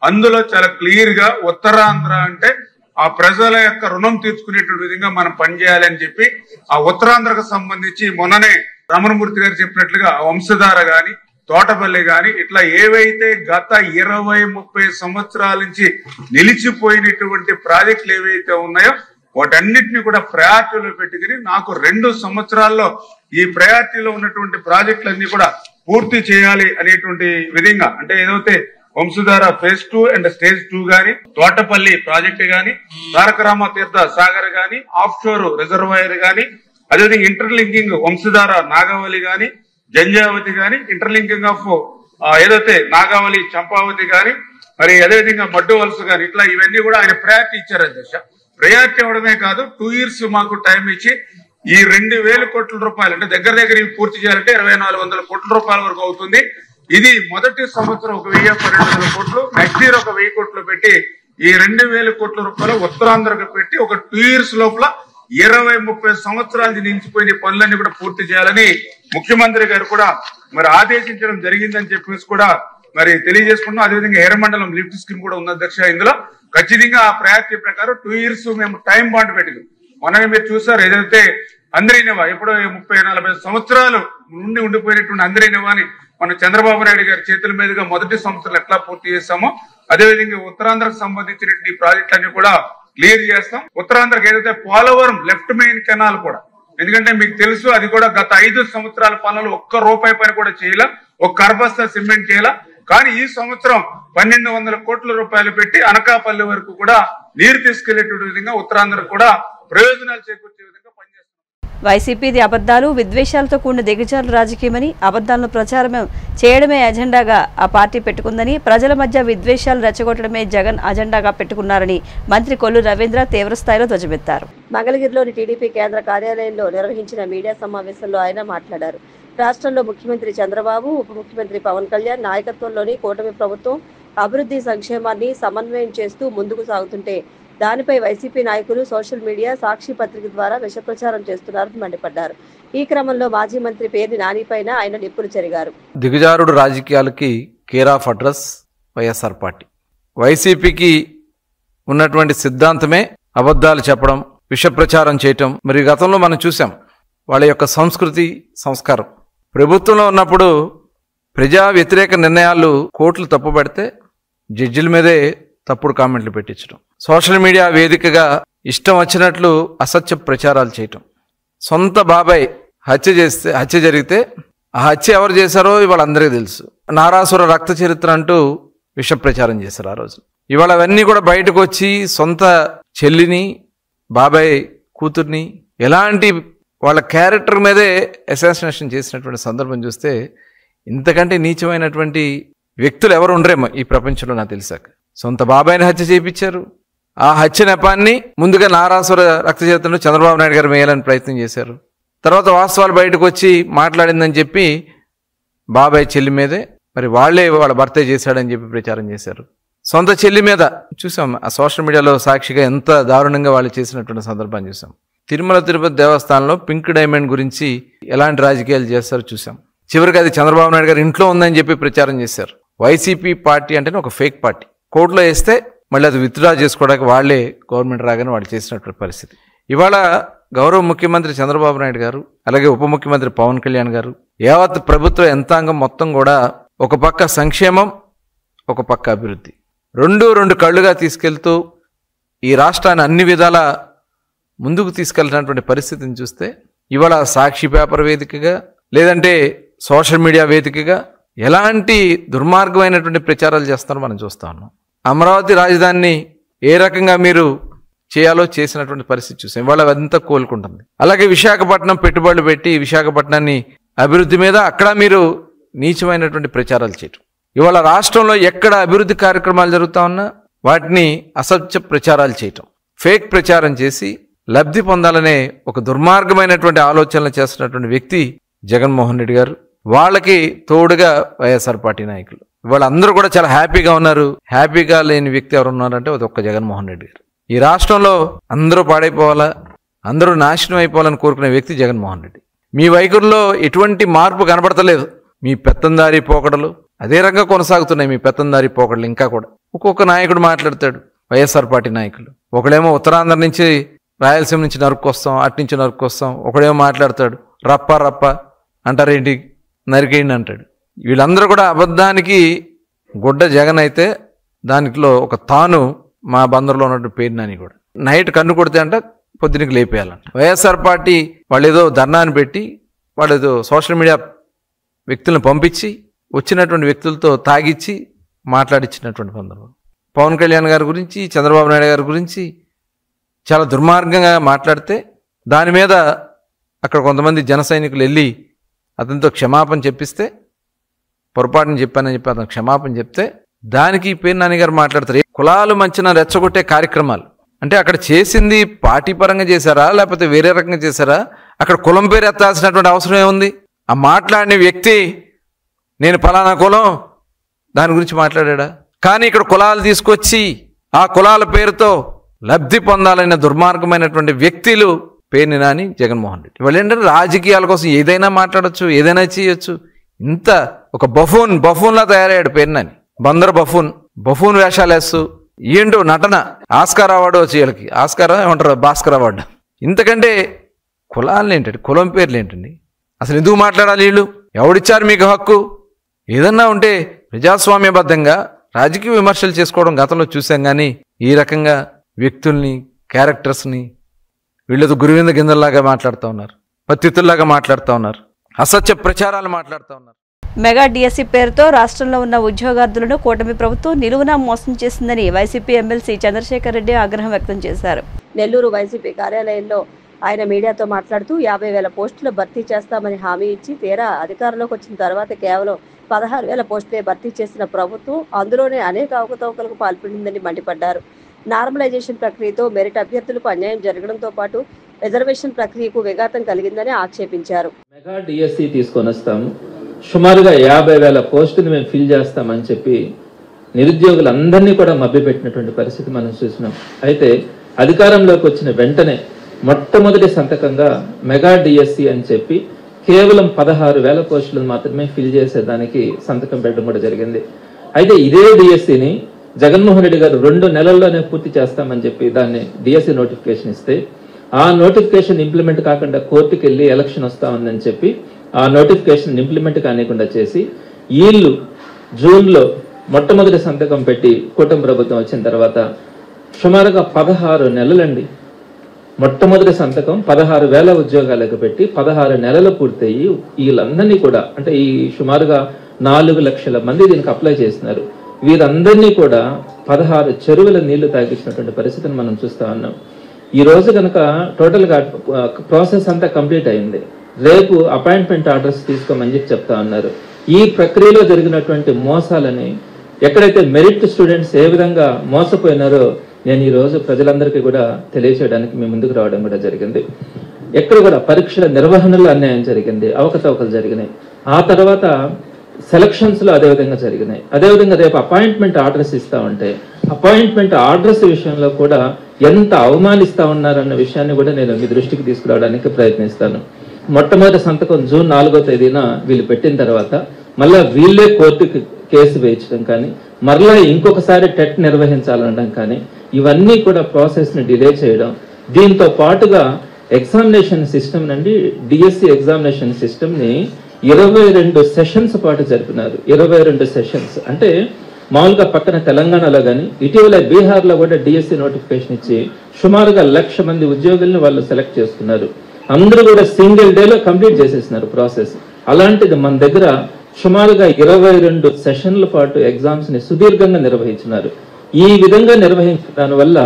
అందులో చాలా క్లియర్ గా ఉత్తరాంధ్ర అంటే ఆ ప్రజల యొక్క రుణం తీర్చుకునేటువంటి విధంగా మనం పనిచేయాలని చెప్పి ఆ ఉత్తరాంధ్రకు సంబంధించి మొన్ననే రమణమూర్తి గారు చెప్పినట్లుగా వంశధార గాని తోటపల్లి గాని ఇట్లా ఏవైతే గత 20-30 సంవత్సరాల నుంచి నిలిచిపోయినటువంటి ప్రాజెక్టులు ఏవైతే ఉన్నాయో వాటన్నిటిని కూడా ప్రయారిటీలో పెట్టుకుని నాకు 2 సంవత్సరాల్లో ఈ ప్రయారిటీలో ఉన్నటువంటి ప్రాజెక్టులన్నీ కూడా పూర్తి చేయాలి అనేటువంటి విధంగా అంటే ఏదైతే వంశధార phase 2 అండ్ stage 2 గాని తోటపల్లి ప్రాజెక్టు గాని తారకరామ తీర్థ సాగర్ గాని ఆఫ్ షోర్ రిజర్వాయర్ గాని అదేవిధంగా ఇంటర్లింకింగ్ వంశధార నాగావళి గాని జంజావతి గాని ఇంటర్లింకింగ్ ఆఫ్ ఏదైతే నాగావళి చంపావతి గాని మరి అదేవిధంగా మడ్డు వలస గాని ఇట్లా ఇవన్నీ కూడా ఆయన ప్రయారిటీ ఇచ్చారు అధ్యక్ష. ప్రయారిటీ ఇవ్వడమే కాదు 2 years మాకు టైం ఇచ్చి ఈ 2000 కోట్ల రూపాయలు అంటే దగ్గర ఇవి పూర్తి చేయాలంటే 2400 కోట్ల రూపాయల వరకు అవుతుంది. ఇది మొదటి సంవత్సరం 1200 కోట్లు, నెక్స్ట్ ఇయర్ 1000 కోట్లు పెట్టి ఈ 2000 కోట్ల రూపాయలు ఉత్తరాంధ్రకు పెట్టి ఒక 2 years లోపల 20-30 సంవత్సరాలు నిలిచిపోయిన పనులన్నీ కూడా పూర్తి చేయాలని ముఖ్యమంత్రి గారు కూడా మరి ఆదేశించడం జరిగిందని చెప్పేసి కూడా మరి తెలియజేసుకున్నాం. అదేవిధంగా ఎర్రమండలం లిఫ్ట్ స్కీమ్ కూడా ఉంది అధ్యక్ష. ఇందులో ఖచ్చితంగా ఆ ప్రయారిటీ ప్రకారం 2 years మేము టైం బాండ్ పెట్టింది. మనమే మీరు చూసారు ఏదైతే అందరినేవా ఎప్పుడో 30-40 సంవత్సరాలు నుండి ఉండిపోయినటువంటి అందరినేవాని మన చంద్రబాబు నాయుడు గారి చేతుల మీదుగా మొదటి సంవత్సరాలు ఎట్లా పూర్తి చేస్తామో అదేవిధంగా ఉత్తరాంధ్రకు సంబంధించిన ఈ ప్రాజెక్టులన్నీ కూడా క్లియర్ చేస్తాం. ఉత్తరాంధ్రకి ఏదైతే పోలవరం లెఫ్ట్ మెయిన్ కెనాల్ కూడా, ఎందుకంటే మీకు తెలుసు అది కూడా గత 5 సంవత్సరాల పనులు ఒక్క రూపాయి పని కూడా చేయాల, ఒక కర్బస్తా సిమెంట్ చేయాల. కానీ ఈ సంవత్సరం 1200 కోట్ల రూపాయలు పెట్టి అనకాపల్లి వరకు కూడా నీరు తీసుకెళ్లేటువంటి విధంగా ఉత్తరాంధ్రకు కూడా ప్రయోజనాలు చేకూర్చే విధంగా పనిచేస్తారు. వైసీపీది అబద్దాలు, విద్వేషాలతో కూడిన దిగజారు రాజకీయమని, అబద్దాలను ప్రచారం చేయడమే అజెండాగా ఆ పార్టీ పెట్టుకుందని, ప్రజల మధ్య విద్వేషాలు రెచ్చగొట్టడమే జగన్ అజెండాగా పెట్టుకున్నారని మంత్రి కొల్లు రవీంద్ర తీవ్రస్థాయిలో ధ్వజమెత్తారు. మంగళగిరిలోని టీడీపీ కేంద్ర కార్యాలయంలో నిర్వహించిన మీడియా సమావేశంలో ఆయన మాట్లాడారు. రాష్ట్రంలో ముఖ్యమంత్రి చంద్రబాబు, ఉప ముఖ్యమంత్రి పవన్ కళ్యాణ్ నాయకత్వంలోని కూటమి ప్రభుత్వం అభివృద్ధి సంక్షేమాన్ని సమన్వయం చేస్తూ ముందుకు సాగుతుంటే దానిపై వైసీపీ నాయకులు సోషల్ మీడియా, సాక్షి పత్రిక ద్వారా విష ప్రచారం చేస్తున్నారని మండిపడ్డారు. ఈ క్రమంలో మాజీ మంత్రి పేర్ని నానిపైన ఆయన నిప్పులు చెరిగారు. దిగజారుడు రాజకీయాలకి care of address YSR party. వైసీపీకి ఉన్నటువంటి సిద్ధాంతమే అబద్ధాలు చెప్పడం, విష ప్రచారం చేయటం. మరి గతంలో మనం చూసాం వాళ్ళ యొక్క సంస్కృతి, సంస్కారం. ప్రభుత్వంలో ఉన్నప్పుడు ప్రజా వ్యతిరేక నిర్ణయాలు కోర్టులు తప్పుపడితే జడ్జిల మీదే తప్పుడు కామెంట్లు పెట్టించడం, సోషల్ మీడియా వేదికగా ఇష్టం వచ్చినట్లు అసత్య ప్రచారాలు చేయటం, సొంత బాబాయ్ హత్య జరిగితే ఆ హత్య ఎవరు చేశారో ఇవాళ అందరికీ తెలుసు. నారాసుర రక్త చరిత్ర అంటూ విష ప్రచారం చేశారు ఆ రోజు. ఇవాళ అవన్నీ కూడా బయటకు వచ్చి సొంత చెల్లిని, బాబాయ్ కూతుర్ని ఎలాంటి వాళ్ళ క్యారెక్టర్ మీదే అసాసినేషన్ చేసినటువంటి సందర్భం చూస్తే ఇంతకంటే నీచమైనటువంటి వ్యక్తులు ఎవరు ఉండరేమో ఈ ప్రపంచంలో నాకు తెలిసాక. సొంత బాబాయిని హత్య చేయించారు. ఆ హత్య నెపాన్ని ముందుగా నారాసుర రక్త చరిత్రను చంద్రబాబు నాయుడు గారు వేయాలని ప్రయత్నం చేశారు. తర్వాత వాస్తవాలు బయటకు వచ్చి మాట్లాడిందని చెప్పి బాబాయ్ చెల్లి మీదే మరి వాళ్ళ భర్తే చేశాడని చెప్పి ప్రచారం చేశారు. సొంత చెల్లి మీద చూసాం ఆ సోషల్ మీడియాలో సాక్షిగా ఎంత దారుణంగా వాళ్ళు చేసినటువంటి సందర్భాన్ని చూసాం. తిరుమల తిరుపతి దేవస్థానంలో పింక్ డైమండ్ గురించి ఎలాంటి రాజకీయాలు చేస్తారో చూసాం. చివరికి అది చంద్రబాబు నాయుడు గారు ఇంట్లో ఉందని చెప్పి ప్రచారం చేశారు. వైసీపీ పార్టీ అంటేనే ఒక ఫేక్ పార్టీ. కోర్టులో వేస్తే మళ్ళీ అది విత్డ్రా చేసుకోవడానికి వాళ్ళే గవర్నమెంట్ రాగానే వాళ్ళు చేసినటువంటి పరిస్థితి. ఇవాళ గౌరవ ముఖ్యమంత్రి చంద్రబాబు నాయుడు గారు, అలాగే ఉప ముఖ్యమంత్రి పవన్ కళ్యాణ్ గారు, యావత్ ప్రభుత్వ యంత్రాంగం మొత్తం కూడా ఒక పక్క సంక్షేమం, ఒక పక్క అభివృద్ధి, రెండు కళ్ళుగా తీసుకెళ్తూ ఈ రాష్ట్రాన్ని అన్ని విధాల ముందుకు తీసుకెళ్తున్నటువంటి పరిస్థితిని చూస్తే ఇవాళ సాక్షి పేపర్ వేదికగా లేదంటే సోషల్ మీడియా వేదికగా ఎలాంటి దుర్మార్గమైనటువంటి ప్రచారాలు చేస్తారో మనం చూస్తా ఉన్నాం. అమరావతి రాజధానిని ఏ రకంగా మీరు చేయాలో చేసినటువంటి పరిస్థితి చూసాం. ఇవాళ అదంతా కోలుకుంటుంది. అలాగే విశాఖపట్నం పెట్టుబడులు పెట్టి విశాఖపట్నాన్ని అభివృద్ధి మీద అక్కడ మీరు నీచమైనటువంటి ప్రచారాలు చేయటం. ఇవాళ రాష్ట్రంలో ఎక్కడ అభివృద్ధి కార్యక్రమాలు జరుగుతా ఉన్నా వాటిని అసత్య ప్రచారాలు చేయటం, ఫేక్ ప్రచారం చేసి లబ్ధి పొందాలనే ఒక దుర్మార్గమైనటువంటి ఆలోచనలు చేస్తున్నటువంటి వ్యక్తి జగన్మోహన్ రెడ్డి గారు. వాళ్ళకి తోడుగా వైఎస్ఆర్ పార్టీ నాయకులు వాళ్ళందరూ కూడా చాలా హ్యాపీగా ఉన్నారు. హ్యాపీగా లేని వ్యక్తి ఎవరు ఉన్నారంటే అది ఒక్క జగన్మోహన్ రెడ్డి గారు. ఈ రాష్ట్రంలో అందరూ పాడైపోవాలా, అందరూ నాశనం అయిపోవాలని కోరుకునే వ్యక్తి జగన్మోహన్ రెడ్డి. మీ వైఖరిలో ఎటువంటి మార్పు కనబడతలేదు. మీ పెత్తందారీ పోకడలు అదే రకంగా కొనసాగుతున్నాయి. మీ పెత్తందారీ పోకడలు ఇంకా కూడా ఒక్కొక్క నాయకుడు మాట్లాడతాడు. వైఎస్ఆర్ పార్టీ నాయకులు ఒకడేమో ఉత్తరాంధ్ర నుంచి రాయలసీమ నుంచి నరుక్కొస్తాం, అటు నుంచి నరుక్కొస్తాం. ఒకడేమో మాట్లాడతాడు రప్ప అంటారేంటి, నరికేయండి అంటాడు. వీళ్ళందరూ కూడా అబద్ధానికి గుడ్డ జగన్ అయితే దానిలో ఒక తాను మా బందరులో ఉన్నటువంటి పేరు నాని కూడా నైట్ కన్ను కొడితే అంట పొద్దునకి లేపేయాలంట. వైఎస్ఆర్ పార్టీ వాళ్ళు ఏదో ధర్నాన్ని పెట్టి వాళ్ళు ఏదో సోషల్ మీడియా వ్యక్తులను పంపించి వచ్చినటువంటి వ్యక్తులతో తాగిచ్చి మాట్లాడించినటువంటి సందర్భం. పవన్ కళ్యాణ్ గారి గురించి, చంద్రబాబు నాయుడు గారి గురించి చాలా దుర్మార్గంగా మాట్లాడితే దాని మీద అక్కడ కొంతమంది జన సైనికులు వెళ్ళి అతనితో క్షమాపణ చెప్పిస్తే, పొరపాటుని చెప్పానని చెప్పి అతను క్షమాపణ చెప్తే దానికి పేరు నాని గారు మాట్లాడతారు. కులాలు మంచిన రెచ్చగొట్టే కార్యక్రమాలు అంటే అక్కడ చేసింది పార్టీ పరంగా చేశారా లేకపోతే వేరే రకంగా చేశారా? అక్కడ కులం పేరు ఎత్తాల్సినటువంటి అవసరం ఏముంది? ఆ మాట్లాడిన వ్యక్తి నేను ఫలానా కులం దాని గురించి మాట్లాడా? కానీ ఇక్కడ కులాలు తీసుకొచ్చి ఆ కులాల పేరుతో లబ్ధి పొందాలనే దుర్మార్గమైనటువంటి వ్యక్తులు పేర్ని నాని, జగన్మోహన్ రెడ్డి. వాళ్ళు ఏంటంటే రాజకీయాల కోసం ఏదైనా మాట్లాడచ్చు, ఏదైనా చేయొచ్చు. ఇంత ఒక బఫూన్లా తయారయ్యాడు పేర్ని నాని. బందర్ బఫూన్ వేషాలు వేస్తూ ఏంటో నటన. ఆస్కార్ అవార్డు వచ్చి వీళ్ళకి, ఆస్కార్ ఏమంటారు, భాస్కర్ అవార్డు. ఇంతకంటే కులాలు ఏంటండి, కులం పేర్లు ఏంటండి? అసలు ఎందుకు మాట్లాడాలి వీళ్ళు? ఎవడిచ్చారు మీకు హక్కు? ఏదన్నా ఉంటే ప్రజాస్వామ్యబద్ధంగా రాజకీయ విమర్శలు చేసుకోవడం గతంలో చూసాం, కానీ ఈ రకంగా వ్యక్తుల్ని, క్యారెక్టర్స్ని వీళ్ళతో గురువింద గింజల్లాగా మాట్లాడుతూ ఉన్నారు, పత్తితుల్లాగా మాట్లాడుతూ ఉన్నారు, అసత్య ప్రచారాలు మాట్లాడుతూ ఉన్నారు. మెగా డిఎస్సీ పేరుతో రాష్ట్రంలో ఉన్న ఉద్యోగార్థులను కూటమి ప్రభుత్వం నిలువునా మోసం చేసిందని వైసీపీ ఎమ్మెల్సీ చంద్రశేఖర్ రెడ్డి ఆగ్రహం వ్యక్తం చేశారు. నెల్లూరు వైసీపీ కార్యాలయంలో ఆయన మీడియాతో మాట్లాడుతూ 50,000 పోస్టులు భర్తీ చేస్తామని హామీ ఇచ్చి తీరా అధికారంలోకి వచ్చిన తర్వాత కేవలం 16,000 పోస్టులే భర్తీ చేసిన ప్రభుత్వం అందులోనే అనేక అవకతవకలకు పాల్పడిందని మండిపడ్డారు. నార్మలైజేషన్ ప్రక్రియతో మెరిట్ అభ్యర్థులకు అన్యాయం జరగడంతో పాటు రిజర్వేషన్ ప్రక్రియకు విఘాతం కలిగిందని ఆక్షేపించారు. మెగా డిఎస్సీ తీసుకొని వస్తాము, సుమారుగా 50,000 పోస్టులు మేము ఫిల్ చేస్తామని చెప్పి నిరుద్యోగులందరినీ కూడా మభ్యపెట్టినటువంటి పరిస్థితి మనం చూసినాం. అయితే అధికారంలోకి వచ్చిన వెంటనే మొట్టమొదటి సంతకంగా మెగా డిఎస్సీ అని చెప్పి కేవలం 16,000 పోస్టులను మాత్రమే ఫిల్ చేసేదానికి సంతకం పెట్టడం కూడా జరిగింది. అయితే ఇదే డిఎస్సీని జగన్మోహన్ రెడ్డి గారు 2 నెలల్లోనే పూర్తి చేస్తామని చెప్పి దాన్ని డిఎస్సీ నోటిఫికేషన్ ఇస్తే ఆ నోటిఫికేషన్ ఇంప్లిమెంట్ కాకుండా కోర్టుకు వెళ్ళి ఎలక్షన్ వస్తా ఉందని చెప్పి ఆ నోటిఫికేషన్ ఇంప్లిమెంట్ కానికుండా చేసి వీళ్ళు జూన్లో మొట్టమొదటి సంతకం పెట్టి కూటమి ప్రభుత్వం వచ్చిన తర్వాత సుమారుగా 16 నెలలండి. మొట్టమొదటి సంతకం 16,000 ఉద్యోగాలకు పెట్టి 16 నెలలు పూర్తయి వీళ్ళందరినీ కూడా అంటే ఈ సుమారుగా 4 లక్షల మంది దీనికి అప్లై చేస్తున్నారు. వీరందరినీ కూడా 16 చెరువుల నీళ్లు తాగించినటువంటి పరిస్థితిని మనం చూస్తా ఉన్నాం. ఈ రోజు కనుక టోటల్గా ప్రాసెస్ అంతా కంప్లీట్ అయింది. రేపు అపాయింట్మెంట్ ఆర్డర్స్ తీసుకోమని చెప్పి చెప్తా ఉన్నారు. ఈ ప్రక్రియలో జరిగినటువంటి మోసాలని ఎక్కడైతే మెరిట్ స్టూడెంట్స్ ఏ విధంగా మోసపోయినారో నేను ఈ రోజు ప్రజలందరికీ కూడా తెలియచేయడానికి మీ ముందుకు రావడం కూడా జరిగింది. ఎక్కడ కూడా పరీక్షల నిర్వహణలో అన్యాయం జరిగింది, అవకతవకలు జరిగినాయి. ఆ తర్వాత సెలక్షన్స్లో అదేవిధంగా జరిగినాయి. అదేవిధంగా రేపు అపాయింట్మెంట్ ఆర్డర్స్ ఇస్తా ఉంటే అపాయింట్మెంట్ ఆర్డర్స్ విషయంలో కూడా ఎంత అవమానిస్తా ఉన్నారన్న విషయాన్ని కూడా నేను మీ దృష్టికి తీసుకురావడానికి ప్రయత్నిస్తాను. మొట్టమొదటి సంతకం జూన్ 4వ తేదీన వీళ్ళు పెట్టిన తర్వాత మళ్ళా వీళ్ళే కోర్టుకి కేసు వేయించడం కానీ మరలా ఇంకొకసారి టెట్ నిర్వహించాలనడం కానీ ఇవన్నీ కూడా ప్రాసెస్ని డిలే చేయడం. దీంతో పాటుగా ఎగ్జామినేషన్ సిస్టమ్ నుండి డిఎస్సి ఎగ్జామినేషన్ సిస్టమ్ని 22 సెషన్స్ పాటు జరిపినారు. 22 సెషన్స్ అంటే మామూలుగా పక్కన తెలంగాణలో కానీ ఇటీవల బీహార్లో కూడా డిఎస్సి నోటిఫికేషన్ ఇచ్చి సుమారుగా 1,00,000 మంది ఉద్యోగుల్ని వాళ్ళు సెలెక్ట్ చేసుకున్నారు. అందరూ కూడా సింగిల్ డేలో కంప్లీట్ చేసేసినారు ప్రాసెస్. అలాంటిది మన దగ్గర సుమారుగా 22 సెషన్ల పాటు ఎగ్జామ్స్ని సుదీర్ఘంగా నిర్వహించినారు. ఈ విధంగా నిర్వహించిన దానివల్ల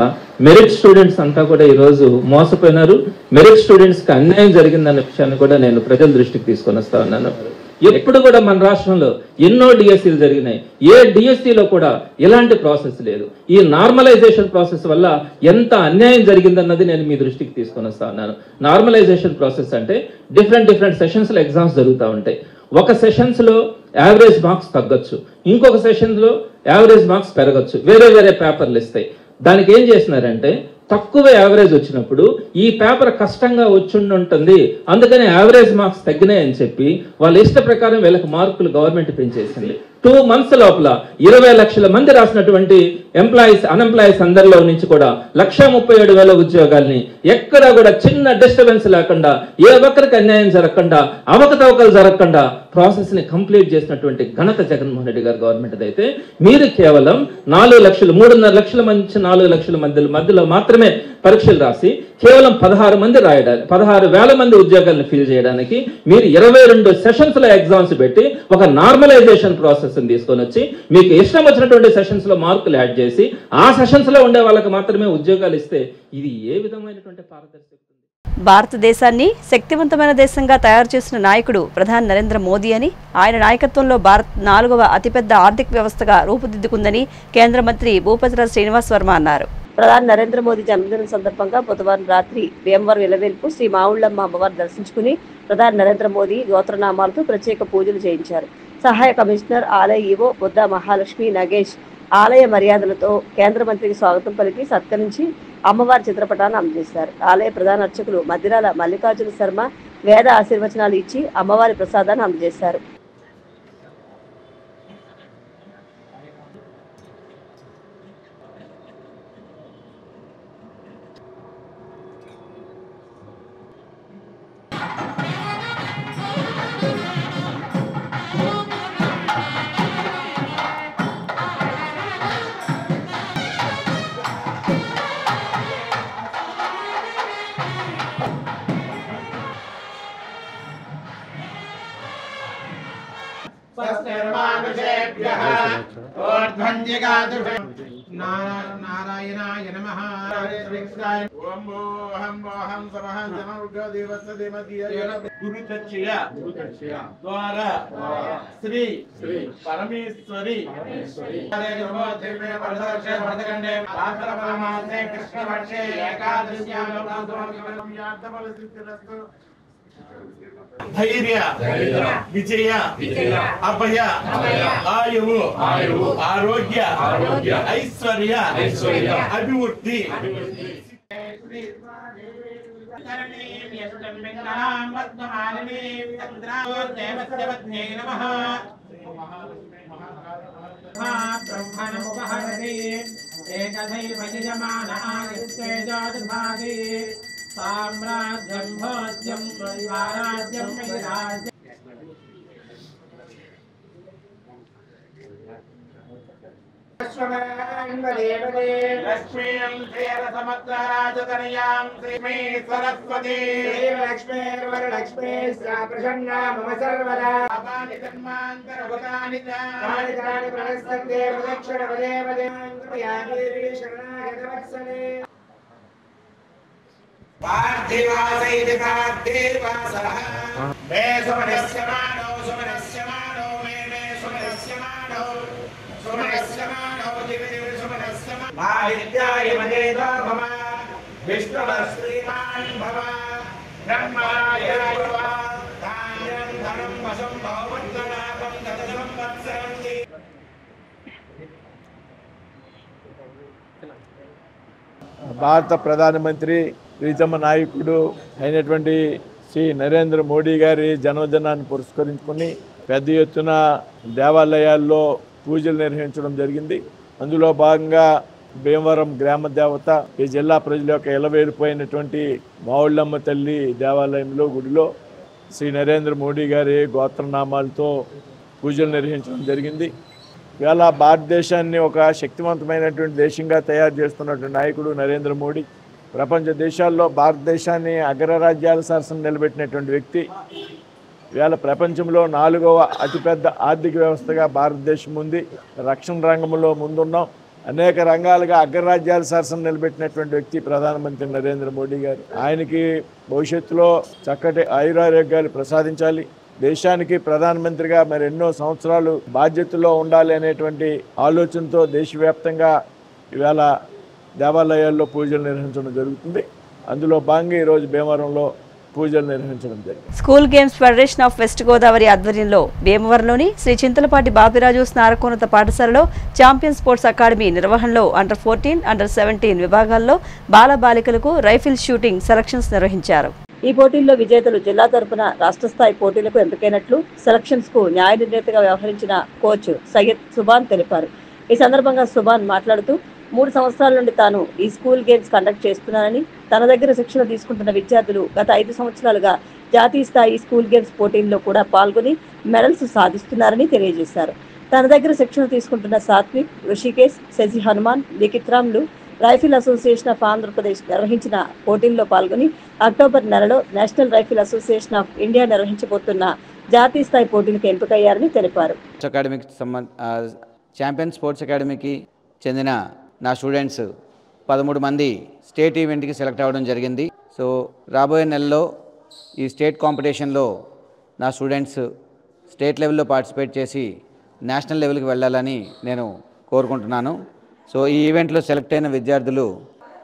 మెరిట్ స్టూడెంట్స్ అంతా కూడా ఈరోజు మోసపోయినారు. మెరిట్ స్టూడెంట్స్కి అన్యాయం జరిగిందన్న విషయాన్ని కూడా నేను ప్రజల దృష్టికి తీసుకొని వస్తా ఉన్నాను. ఎప్పుడు కూడా మన రాష్ట్రంలో ఎన్నో డిఎస్సీలు జరిగినాయి, ఏ డిఎస్సీలో కూడా ఎలాంటి ప్రాసెస్ లేదు. ఈ నార్మలైజేషన్ ప్రాసెస్ వల్ల ఎంత అన్యాయం జరిగిందన్నది నేను మీ దృష్టికి తీసుకొని వస్తా ఉన్నాను. నార్మలైజేషన్ ప్రాసెస్ అంటే డిఫరెంట్ సెషన్స్లో ఎగ్జామ్స్ జరుగుతూ ఉంటాయి. ఒక సెషన్స్లో యావరేజ్ మార్క్స్ తగ్గొచ్చు, ఇంకొక సెషన్స్లో యావరేజ్ మార్క్స్ పెరగచ్చు, వేరే పేపర్లు ఇస్తాయి. దానికి ఏం చేసినారంటే తక్కువ యావరేజ్ వచ్చినప్పుడు ఈ పేపర్ కష్టంగా వచ్చుంటుంది, అందుకని యావరేజ్ మార్క్స్ తగ్గినాయి అని చెప్పి వాళ్ళ ఇష్ట ప్రకారం వీళ్ళకి మార్కులు గవర్నమెంట్ పెంచేసింది. 2 months లోపల 20 లక్షల మంది రాసినటువంటి అన్ఎంప్లాయీస్ అందరిలో నుంచి కూడా 1,37,000 ఉద్యోగాల్ని ఎక్కడా కూడా చిన్న డిస్టర్బెన్స్ లేకుండా, ఏ ఒక్కరికి అన్యాయం జరగకుండా, అవకతవకలు జరగకుండా ప్రాసెస్ ని కంప్లీట్ చేసినటువంటి ఘనత జగన్మోహన్ రెడ్డి గారు గవర్నమెంట్ అయితే, మీరు కేవలం 4 లక్షలు 3.5 లక్షల నుంచి 4 లక్షల మధ్యలో మాత్రమే పరీక్షలు రాసి కేవలం 16,000 మంది ఉద్యోగాలను ఫిల్ చేయడానికి మీరు 22 సెషన్స్ లో ఎగ్జామ్స్ పెట్టి ఒక నార్మలైజేషన్ ప్రాసెస్ తీసుకొని వచ్చి మీకు ఇష్టం వచ్చినటువంటి సెషన్స్ లో మార్కులు యాడ్ చేసి ఆ సెషన్స్ లో ఉండే వాళ్ళకి మాత్రమే ఉద్యోగాలు ఇస్తే ఇది ఏ విధమైనటువంటి పారదర్శకత? భారతదేశాన్ని శక్తివంతమైన దేశంగా తయారు చేసిన నాయకుడు ప్రధాని నరేంద్ర మోదీ అని, ఆయన నాయకత్వంలో భారత్ 4వ అతిపెద్ద ఆర్థిక వ్యవస్థగా రూపుదిద్దుకుందని కేంద్ర మంత్రి భూపతిరాజు శ్రీనివాస్ వర్మ అన్నారు. ప్రధాని నరేంద్ర మోదీ జన్మదినం సందర్భంగా బుధవారం రాత్రి భీమవరం ఇలవేల్పు శ్రీ మావుళ్ళమ్మ అమ్మవారు దర్శించుకుని ప్రధాని నరేంద్ర మోదీ గోత్రనామాలతో ప్రత్యేక పూజలు చేయించారు. సహాయ కమిషనర్ ఆలయ ఈవో బుద్ధ మహాలక్ష్మి నగేష్ ఆలయ మర్యాదలతో కేంద్ర మంత్రికి స్వాగతం పలికి సత్కరించి అమ్మవారి చిత్రపటాన్ని అందజేశారు. ఆలయ ప్రధాన అర్చకులు మద్దిరాల మల్లికార్జున శర్మ వేద ఆశీర్వచనాలు ఇచ్చి అమ్మవారి ప్రసాదాన్ని అందజేశారు. नारायणाय नमः। ओम ओहम ओहम समः जनोर्ग देवस्य देवतीय गुरुदक्षिया द्वारा श्री परमेश्वरी हरे नमो देवे वरदक्षे वरदगंडे भाद्रपदमासे कृष्णपक्षे एकादश्यां यातबल सिद्धिरस्तु। धैर्य विजय अभय आयुः आरोग्य ऐश्वर्य अभिवृद्धि साम्राज्यं भोज्यं स्वराज्यं वैराज्यं देवदे लक्ष्मीं श्रीरसमद्राजतनयां श्रीमे सरस्वती श्रीलक्ष्मीर्वरलक्ष्मी प्रसन्ना मम सर्वदा अपानि जन्मान्तरभूतानि तानि प्रणस्तन्ते प्रदक्षिणपदे शरणागतवत्सले पार्थिवासैति पार्थिवासः मे सुमनस्य मानो मे सुमनस्य मानो दिवे सुमनस्य माहित्याय मदेतो भव विष्णुः श्रीमान् भव ब्रह्माय भव धान्यं धनं वशं भवन्तनापं तदनं वत्सरन्ति। భారత ప్రధానమంత్రి ప్రీతమ నాయకుడు అయినటువంటి శ్రీ నరేంద్ర మోడీ గారి జన్మదినాన్ని పురస్కరించుకుని పెద్ద ఎత్తున దేవాలయాల్లో పూజలు నిర్వహించడం జరిగింది. అందులో భాగంగా భీమవరం గ్రామ దేవత ఈ జిల్లా ప్రజల యొక్క ఎలవేలిపోయినటువంటి మావుళ్ళమ్మ తల్లి దేవాలయంలో గుడిలో శ్రీ నరేంద్ర మోడీ గారి గోత్రనామాలతో పూజలు నిర్వహించడం జరిగింది. ఇవాళ భారతదేశాన్ని ఒక శక్తివంతమైనటువంటి దేశంగా తయారు చేస్తున్నటువంటి నాయకుడు నరేంద్ర మోడీ. ప్రపంచ దేశాల్లో భారతదేశాన్ని అగ్రరాజ్యాల సరసన నిలబెట్టినటువంటి వ్యక్తి. ఇవాళ ప్రపంచంలో 4వ అతిపెద్ద ఆర్థిక వ్యవస్థగా భారతదేశం ఉంది. రక్షణ రంగంలో ముందున్నాం. అనేక రంగాలుగా అగ్రరాజ్యాల సరసన నిలబెట్టినటువంటి వ్యక్తి ప్రధానమంత్రి నరేంద్ర మోడీ గారు. ఆయనకి భవిష్యత్తులో చక్కటి ఆయురారోగ్యాలు ప్రసాదించాలి. దేశానికి ప్రధానమంత్రిగా మరి ఎన్నో సంవత్సరాలు బాధ్యతలో ఉండాలి అనేటువంటి ఆలోచనతో దేశవ్యాప్తంగా ఇవాళ దేవాలయాల్లో పూజలు నిర్వహించడం జరుగుతుంది. అందులో భాగంగా ఈరోజు భీమవరంలో పూజలు నిర్వహించడం జరిగింది. School games federation of west Godavari ఆధ్వర్యంలో భీమవరంలోని శ్రీ చింతలపాటి బాపిరాజు స్నారకోన్నత పాఠశాలలో ఛాంపియన్ స్పోర్ట్స్ అకాడమీ నిర్వహణలో అండర్ 14, అండర్ 17 విభాగాల్లో బాలబాలికలకు రైఫిల్ షూటింగ్ సెలక్షన్స్ నిర్వహించారు. ఈ పోటీల్లో విజేతలు జిల్లా తరపున రాష్ట్ర స్థాయి పోటీలకు ఎంపికైనట్లు సెలక్షన్స్ కు న్యాయ నిర్ణేతగా వ్యవహరించిన కోచ్ సయ్యద్ సుబాన్ తెలిపారు. ఈ సందర్భంగా సుబాన్ మాట్లాడుతూ 3 సంవత్సరాల నుండి తాను ఈ స్కూల్ గేమ్స్ కండక్ట్ చేస్తున్నానని, తన దగ్గర శిక్షణ తీసుకుంటున్న విద్యార్థులు గత 5 సంవత్సరాలుగా జాతీయ స్థాయి స్కూల్ గేమ్స్ పోటీల్లో కూడా పాల్గొని మెడల్స్ సాధిస్తున్నారని తెలియజేశారు. తన దగ్గర శిక్షణ తీసుకుంటున్న Satvik, Rishikesh, Shashi Hanuman, Likhith రామ్లు rifle association of Andhra Pradesh నిర్వహించిన పోటీల్లో పాల్గొని అక్టోబర్ నెలలో national rifle association of India నిర్వహించబోతున్న జాతీయ స్థాయి పోటీలకు ఎంపికయ్యారని తెలిపారు. ఛాంపియన్ స్పోర్ట్స్ అకాడమీకి చెందిన నా స్టూడెంట్స్ 13 మంది స్టేట్ ఈవెంట్కి సెలెక్ట్ అవ్వడం జరిగింది. సో రాబోయే నెలలో ఈ స్టేట్ కాంపిటీషన్లో నా స్టూడెంట్స్ స్టేట్ లెవెల్లో పార్టిసిపేట్ చేసి నేషనల్ లెవెల్కి వెళ్ళాలని నేను కోరుకుంటున్నాను. సో ఈ ఈవెంట్లో సెలెక్ట్ అయిన విద్యార్థులు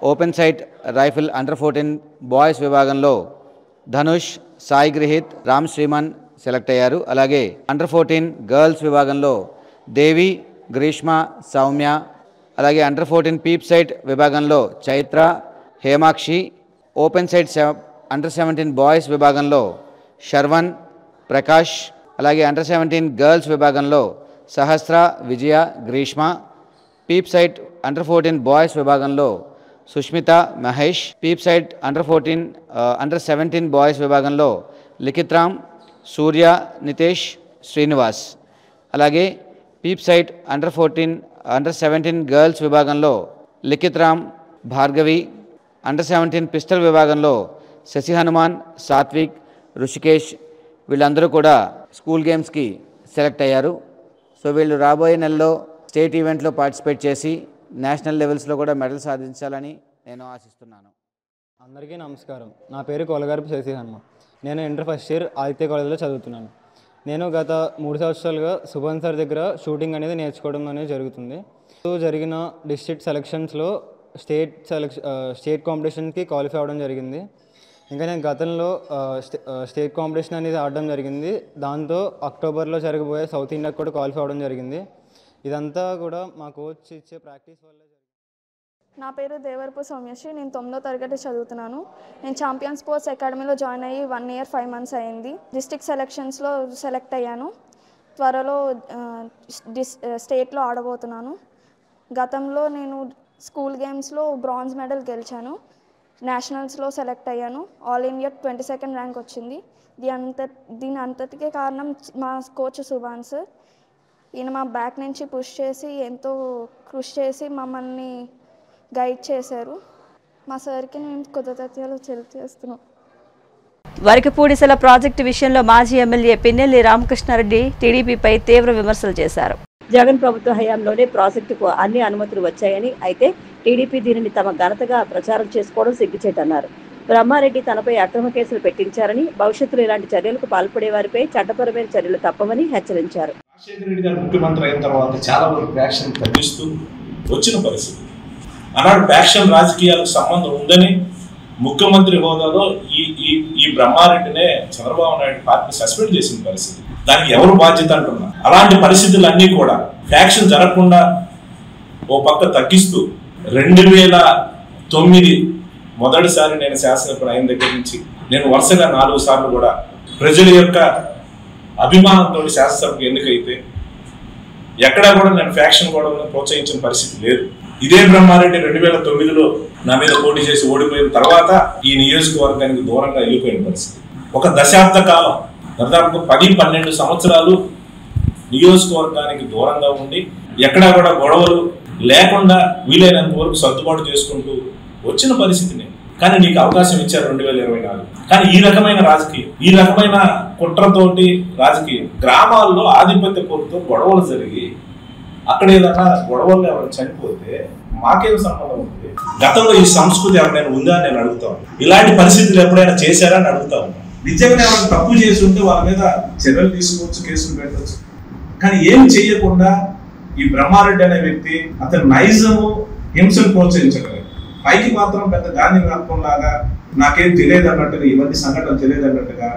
open sight rifle under 14 boys విభాగంలో ధనుష్, సాయి గ్రహిత్, రామ్ శ్రీమన్ సెలెక్ట్ అయ్యారు. అలాగే అండర్ 14 గర్ల్స్ విభాగంలో దేవి, గ్రీష్మ, సౌమ్య, అలాగే అండర్ 14 పీప్ సైట్ విభాగంలో Chaitra, Hemakshi, open sight under 17 boys విభాగంలో శర్వన్, ప్రకాష్, అలాగే అండర్ 17 గర్ల్స్ విభాగంలో సహస్ర, విజయ, Greeshma, peep sight under 14 boys విభాగంలో Sushmita, Mahesh, peep sight under 17 boys విభాగంలో లిఖిత్ రామ్, సూర్య, నితేష్, శ్రీనివాస్, అలాగే పీప్ సైట్ అండర్ 17 గర్ల్స్ విభాగంలో లిఖిత్ రామ్, భార్గవి, అండర్ 17 పిస్టల్ విభాగంలో శశి హనుమాన్, సాత్విక్, రుషికేష్ వీళ్ళందరూ కూడా స్కూల్ గేమ్స్కి సెలెక్ట్ అయ్యారు. సో వీళ్ళు రాబోయే నెలలో స్టేట్ ఈవెంట్లో పార్టిసిపేట్ చేసి నేషనల్ లెవెల్స్లో కూడా మెడల్ సాధించాలని నేను ఆశిస్తున్నాను. అందరికీ నమస్కారం. నా పేరు కొలగారపు శశి హనుమాన్. నేను ఇంటర్ ఫస్ట్ ఇయర్ ఆదిత్య కాలేజ్లో చదువుతున్నాను. నేను గత 3 సంవత్సరాలుగా సుభాన్ సార్ దగ్గర షూటింగ్ అనేది నేర్చుకోవడం అనేది జరుగుతుంది. జరిగిన డిస్ట్రిక్ట్ సెలక్షన్స్లో స్టేట్ కాంపిటీషన్కి క్వాలిఫై అవ్వడం జరిగింది. ఇంకా నేను గతంలో స్టేట్ కాంపిటీషన్ అనేది ఆడడం జరిగింది. దాంతో అక్టోబర్లో జరగబోయే సౌత్ ఇండియాకి కూడా క్వాలిఫై అవ్వడం జరిగింది. ఇదంతా కూడా మా కోచ్ ఇచ్చే ప్రాక్టీస్ వల్ల. నా పేరు దేవరపు సౌమ్యశ్రీ. నేను 9వ తరగతి చదువుతున్నాను. నేను ఛాంపియన్ స్పోర్ట్స్ అకాడమీలో జాయిన్ అయ్యి 1 year 5 months అయింది. డిస్ట్రిక్ట్ సెలక్షన్స్లో సెలెక్ట్ అయ్యాను. త్వరలో స్టేట్లో ఆడబోతున్నాను. గతంలో నేను స్కూల్ గేమ్స్లో బ్రాంజ్ మెడల్ గెలిచాను. నేషనల్స్లో సెలెక్ట్ అయ్యాను. ఆల్ ఇండియా 22nd ర్యాంక్ వచ్చింది. దీని అంతటికే కారణం మా కోచ్ సుభాన్ సార్. ఈయన మా బ్యాక్ నుంచి పుష్ చేసి ఎంతో కృషి చేసి మమ్మల్ని గైడ్ చేశారు. మా సార్కి మేము కృతజ్ఞతలు తెలియజేస్తున్నాం. వరకపూడిసెల ప్రాజెక్టు విషయంలో మాజీ ఎమ్మెల్యే పిన్నెల్లి రామకృష్ణారెడ్డి టీడీపీపై తీవ్ర విమర్శలు చేశారు. జగన్ ప్రభుత్వ హయాంలోనే ప్రాజెక్టుకు అన్ని అనుమతులు వచ్చాయని, అయితే టీడీపీ దీనిని తమ ఘనతగా ప్రచారం చేసుకోవడం సిగ్గుచేటన్నారు. బ్రహ్మారెడ్డి తనపై అక్రమ కేసులు పెట్టించారని, భవిష్యత్తులో ఇలాంటి చర్యలకు పాల్పడే వారిపై చట్టపరమైన చర్యలు తప్పవని హెచ్చరించారు. రాజశేఖర రెడ్డి గారు ముఖ్యమంత్రి అయిన తర్వాత చాలా వరకు ఫ్యాక్షన్ తగ్గిస్తూ వచ్చిన పరిస్థితి. ఆనాడు ఫ్యాక్షన్ రాజకీయాలకు సంబంధం ఉందని ముఖ్యమంత్రి హోదాలో ఈ బ్రహ్మారెడ్డినే చంద్రబాబు నాయుడు పార్టీ సస్పెండ్ చేసిన పరిస్థితి. దానికి ఎవరు బాధ్యత అంటున్నా? అలాంటి పరిస్థితులన్నీ కూడా ఫ్యాక్షన్ జరగకుండా ఓ పక్క తగ్గిస్తూ 2009 మొదటిసారి నేను శాసనసభ అయిన దగ్గర నుంచి నేను వరుసగా 4 సార్లు కూడా ప్రజల యొక్క అభిమానంతో శాసనసభకు ఎన్నికైతే ఎక్కడా కూడా నేను ఫ్యాక్షన్ కూడా ప్రోత్సహించిన పరిస్థితి లేదు. ఇదే బ్రహ్మారెడ్డి 2009లో నా మీద పోటీ చేసి ఓడిపోయిన తర్వాత ఈ నియోజకవర్గానికి దూరంగా వెళ్ళిపోయిన పరిస్థితి. ఒక దశాబ్ద కాలం, దాదాపు 10-12 సంవత్సరాలు నియోజకవర్గానికి దూరంగా ఉండి ఎక్కడా కూడా గొడవలు లేకుండా వీలైనంత వరకు సర్దుబాటు చేసుకుంటూ వచ్చిన పరిస్థితిని. కానీ నీకు అవకాశం ఇచ్చారు 2024. కానీ ఈ రకమైన రాజకీయం, ఈ రకమైన కుట్రతోటి రాజకీయం, గ్రామాల్లో ఆధిపత్య కోరుతూ గొడవలు జరిగి అక్కడ ఏదన్నా గొడవలు ఎవరైనా చనిపోతే మాకేం సంబంధం ఉంది? గతంలో ఈ సంస్కృతి ఎవరైనా ఉందా అని నేను అడుగుతాను. ఇలాంటి పరిస్థితులు ఎప్పుడైనా చేశారా అని అడుగుతా ఉన్నాను. నిజంగా ఎవరైనా తప్పు చేసి ఉంటే వాళ్ళ మీద చర్యలు తీసుకోవచ్చు, కేసులు పెట్టవచ్చు. కానీ ఏం చెయ్యకుండా ఈ బ్రహ్మారెడ్డి అనే వ్యక్తి అతని నైజము హింసను ప్రోత్సహించగలరు. పైకి మాత్రం పెద్ద గాంధీ లాగా నాకేం తెలియదు అన్నట్టుగా, ఇవన్నీ సంఘటనలు తెలియదు అన్నట్టుగా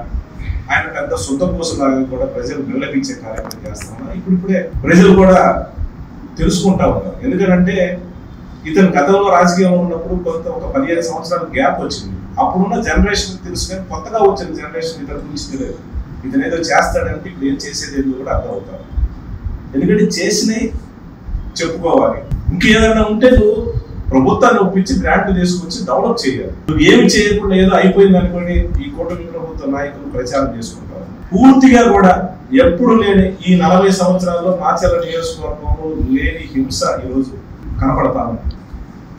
ఆయన పెద్ద సొంత కోసంలాగా కూడా ప్రజలు నిర్లభించే కార్యక్రమం చేస్తున్నారు. ఇప్పుడిప్పుడే ప్రజలు కూడా తెలుసుకుంటా ఉన్నారు. ఎందుకంటే ఇతను గతంలో రాజకీయంలో ఉన్నప్పుడు ఒక 15 సంవత్సరాల గ్యాప్ వచ్చింది. అప్పుడున్న జనరేషన్ తెలుసు, కానీ కొత్తగా వచ్చిన జనరేషన్ ఇతని గురించి తెలియదు. ఇతను ఏదో చేస్తాడంటే ఇప్పుడు ఏం చేసేది ఏదో కూడా అర్థమవుతారు. ఎందుకంటే చేసినవి చెప్పుకోవాలి. ఇంకేదైనా ఉంటే నువ్వు ప్రభుత్వాన్ని ఒప్పించి గ్రాంట్లు తీసుకొచ్చి డెవలప్ చేయాలి. నువ్వు ఏమి చేయకుండా ఏదో అయిపోయింది అనుకోని ఈ కూటమి ప్రభుత్వ నాయకులు ప్రచారం చేసుకుంటారు. పూర్తిగా కూడా ఎప్పుడు లేని ఈ 40 సంవత్సరాల్లో మాచర్ల నియోజకవర్గంలో లేని హింస ఈరోజు కనపడతా ఉంది.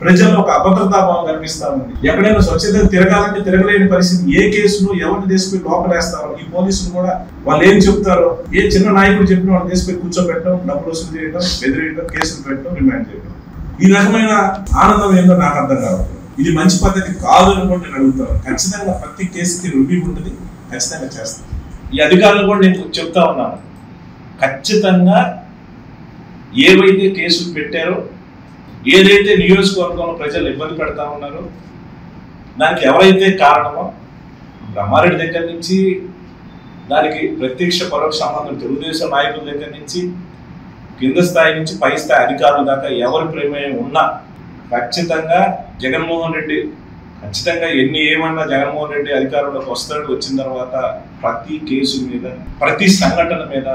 ప్రజల్లో ఒక అభద్రతాభావం కనిపిస్తా ఉంది. ఎక్కడైనా స్వచ్ఛత తిరగాలంటే తిరగలేని పరిస్థితి. ఏ కేసును ఎవరిని తీసుకుని లోపలేస్తారో ఈ పోలీసులు కూడా వాళ్ళు ఏం చెప్తారో, ఏ చిన్న నాయకుడు చెప్పిన వాళ్ళు తీసుకుని కూర్చోబెట్టడం, డబ్బులు వసూలు చేయడం, బెదిరియడం, కేసులు పెట్టడం, రిమాండ్ చేయడం. ఈ రకమైన ఆనందం ఏందో నాకు అర్థం కావాలి. ఇది మంచి పద్ధతి కాదు అనుకోండి నేను అడుగుతాను. ఖచ్చితంగా ప్రతి కేసుకి రివ్యూ ఉంటుంది, ఖచ్చితంగా చేస్తాను. ఈ అధికారులు కూడా నేను చెప్తా ఉన్నాను, ఖచ్చితంగా ఏవైతే కేసులు పెట్టారో, ఏదైతే నియోజకవర్గంలో ప్రజలు ఇబ్బంది పెడతా ఉన్నారో దానికి ఎవరైతే కారణమో బ్రహ్మారెడ్డి దగ్గర నుంచి దానికి ప్రత్యక్ష పరోక్ష సంబంధం తెలుగుదేశం నాయకుల దగ్గర నుంచి కింద స్థాయి నుంచి పై స్థాయి అధికారుల దాకా ఎవరి ప్రమేయం ఉన్నా ఖచ్చితంగా జగన్మోహన్ రెడ్డి ఖచ్చితంగా ఏమన్నా జగన్మోహన్ రెడ్డి అధికారంలోకి వస్తాడు. వచ్చిన తర్వాత ప్రతి కేసు మీద, ప్రతి సంఘటన మీద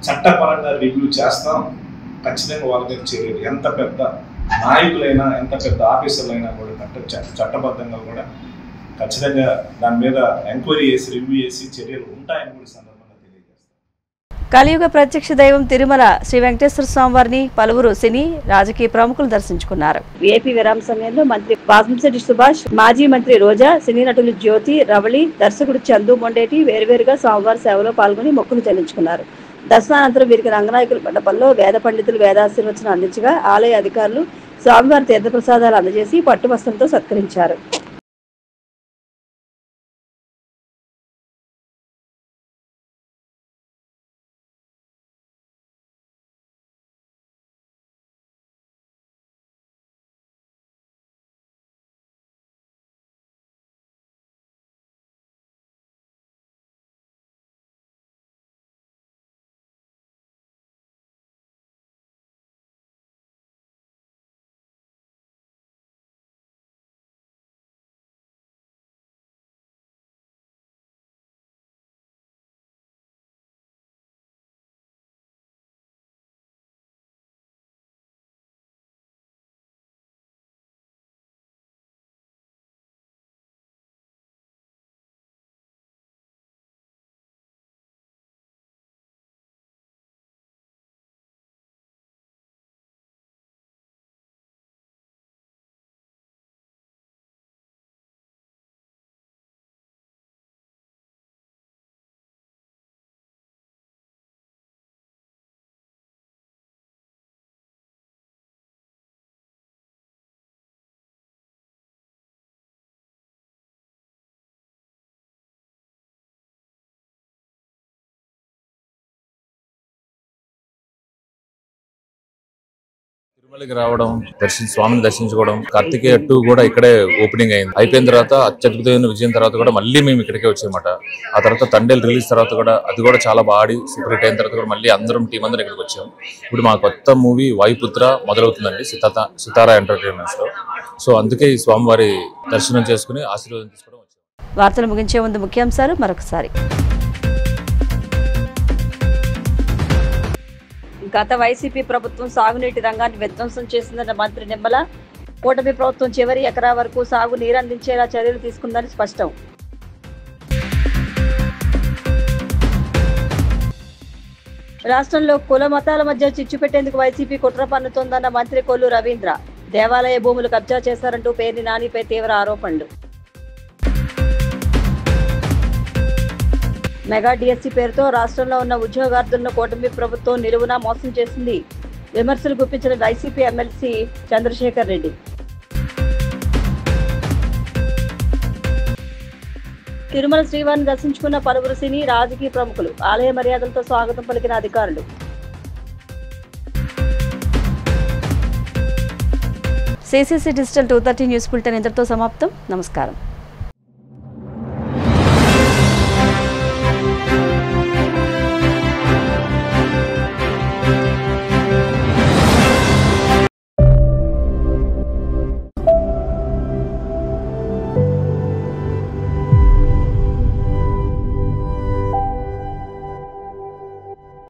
చట్టపరంగా రివ్యూ చేస్తాం. ఖచ్చితంగా వాళ్ళ మీద చర్యలు, ఎంత పెద్ద నాయకులైనా ఎంత పెద్ద ఆఫీసర్లైనా కూడా చట్టబద్ధంగా కూడా ఖచ్చితంగా దాని మీద ఎంక్వైరీ చేసి రివ్యూ చేసి చర్యలు ఉంటాయని కూడా సందర్భంగా తెలియజేస్తాం. కలియుగ ప్రత్యక్ష దైవం తిరుమల శ్రీ వెంకటేశ్వర స్వామి వారిని పలువురు సినీ రాజకీయ ప్రముఖులు దర్శించుకున్నారు. ఏపీ విరామ సమయంలో మంత్రి వాసంశెట్టి సుభాష్, మాజీ మంత్రి రోజా, సినీ నటులు జ్యోతి, రవళి, దర్శకుడు చందు మొండేటి వేరువేరుగా స్వామివారి సేవలో పాల్గొని మొక్కులు చెల్లించుకున్నారు. దర్శనానంతరం వీరికి రంగనాయకుల మండపంలో వేద పండితులు వేదాశీర్వచనం అందించగా ఆలయ అధికారులు స్వామివారి తీర్థప్రసాదాలు అందజేసి పట్టువస్త్రంతో సత్కరించారు. తిరుమలకి రావడం, స్వామిని దర్శించుకోవడం, కార్తికేయ 2 కూడా ఇక్కడే ఓపెనింగ్ అయింది. అయిపోయిన తర్వాత అత్యద్భుతమైన విజయం తర్వాత కూడా మళ్ళీ మేము ఇక్కడికే వచ్చామన్నమాట. ఆ తర్వాత తండేల్ రిలీజ్ తర్వాత కూడా అది కూడా చాలా బాగా ఆడి సూపర్ హిట్ అయిన తర్వాత కూడా మళ్ళీ అందరం టీం అందరం ఇక్కడికి వచ్చాం. ఇప్పుడు మా కొత్త మూవీ వాయుపుత్ర మొదలవుతుందండి సితారా ఎంటర్టైన్మెంట్స్ లో. సో అందుకే ఈ స్వామివారి దర్శనం చేసుకుని ఆశీర్వాదం తీసుకోవడం వచ్చాం. వార్తలు ముగించే ముందు ముఖ్యాంశాలు మరొకసారి. గత వైసీపీ ప్రభుత్వం సాగునీటి రంగాన్ని విధ్వంసం చేసిందన్న మంత్రి నిమ్మల. కూటమి ప్రభుత్వం చివరి ఎకరా వరకు సాగు నీరందించేలా చర్యలు తీసుకుందని స్పష్టం. రాష్ట్రంలో కుల మతాల మధ్య చిచ్చు పెట్టేందుకు వైసీపీ కుట్ర పన్నుతోందన్న మంత్రి కొల్లు రవీంద్ర. దేవాలయ భూములు కబ్జా చేశారంటూ పేర్ని నానిపై తీవ్ర ఆరోపణలు. మెగా డిఎస్సీ పేరుతో రాష్ట్రంలో ఉన్న ఉద్యోగార్థులను కూటమి ప్రభుత్వం నిలువునా మోసం చేసింది. విమర్శలు గుప్పించిన వైసీపీ ఎమ్మెల్సీ చంద్రశేఖర్ రెడ్డి. తిరుమల శ్రీవారిని దర్శించుకున్న పలువురు సినీ రాజకీయ ప్రముఖులు. ఆలయ మర్యాదలతో స్వాగతం పలికిన అధికారులు. సిసిసి డిజిటల్ 230 న్యూస్ బులెటిన్ ఇంతటితో సమాప్తం. నమస్కారం.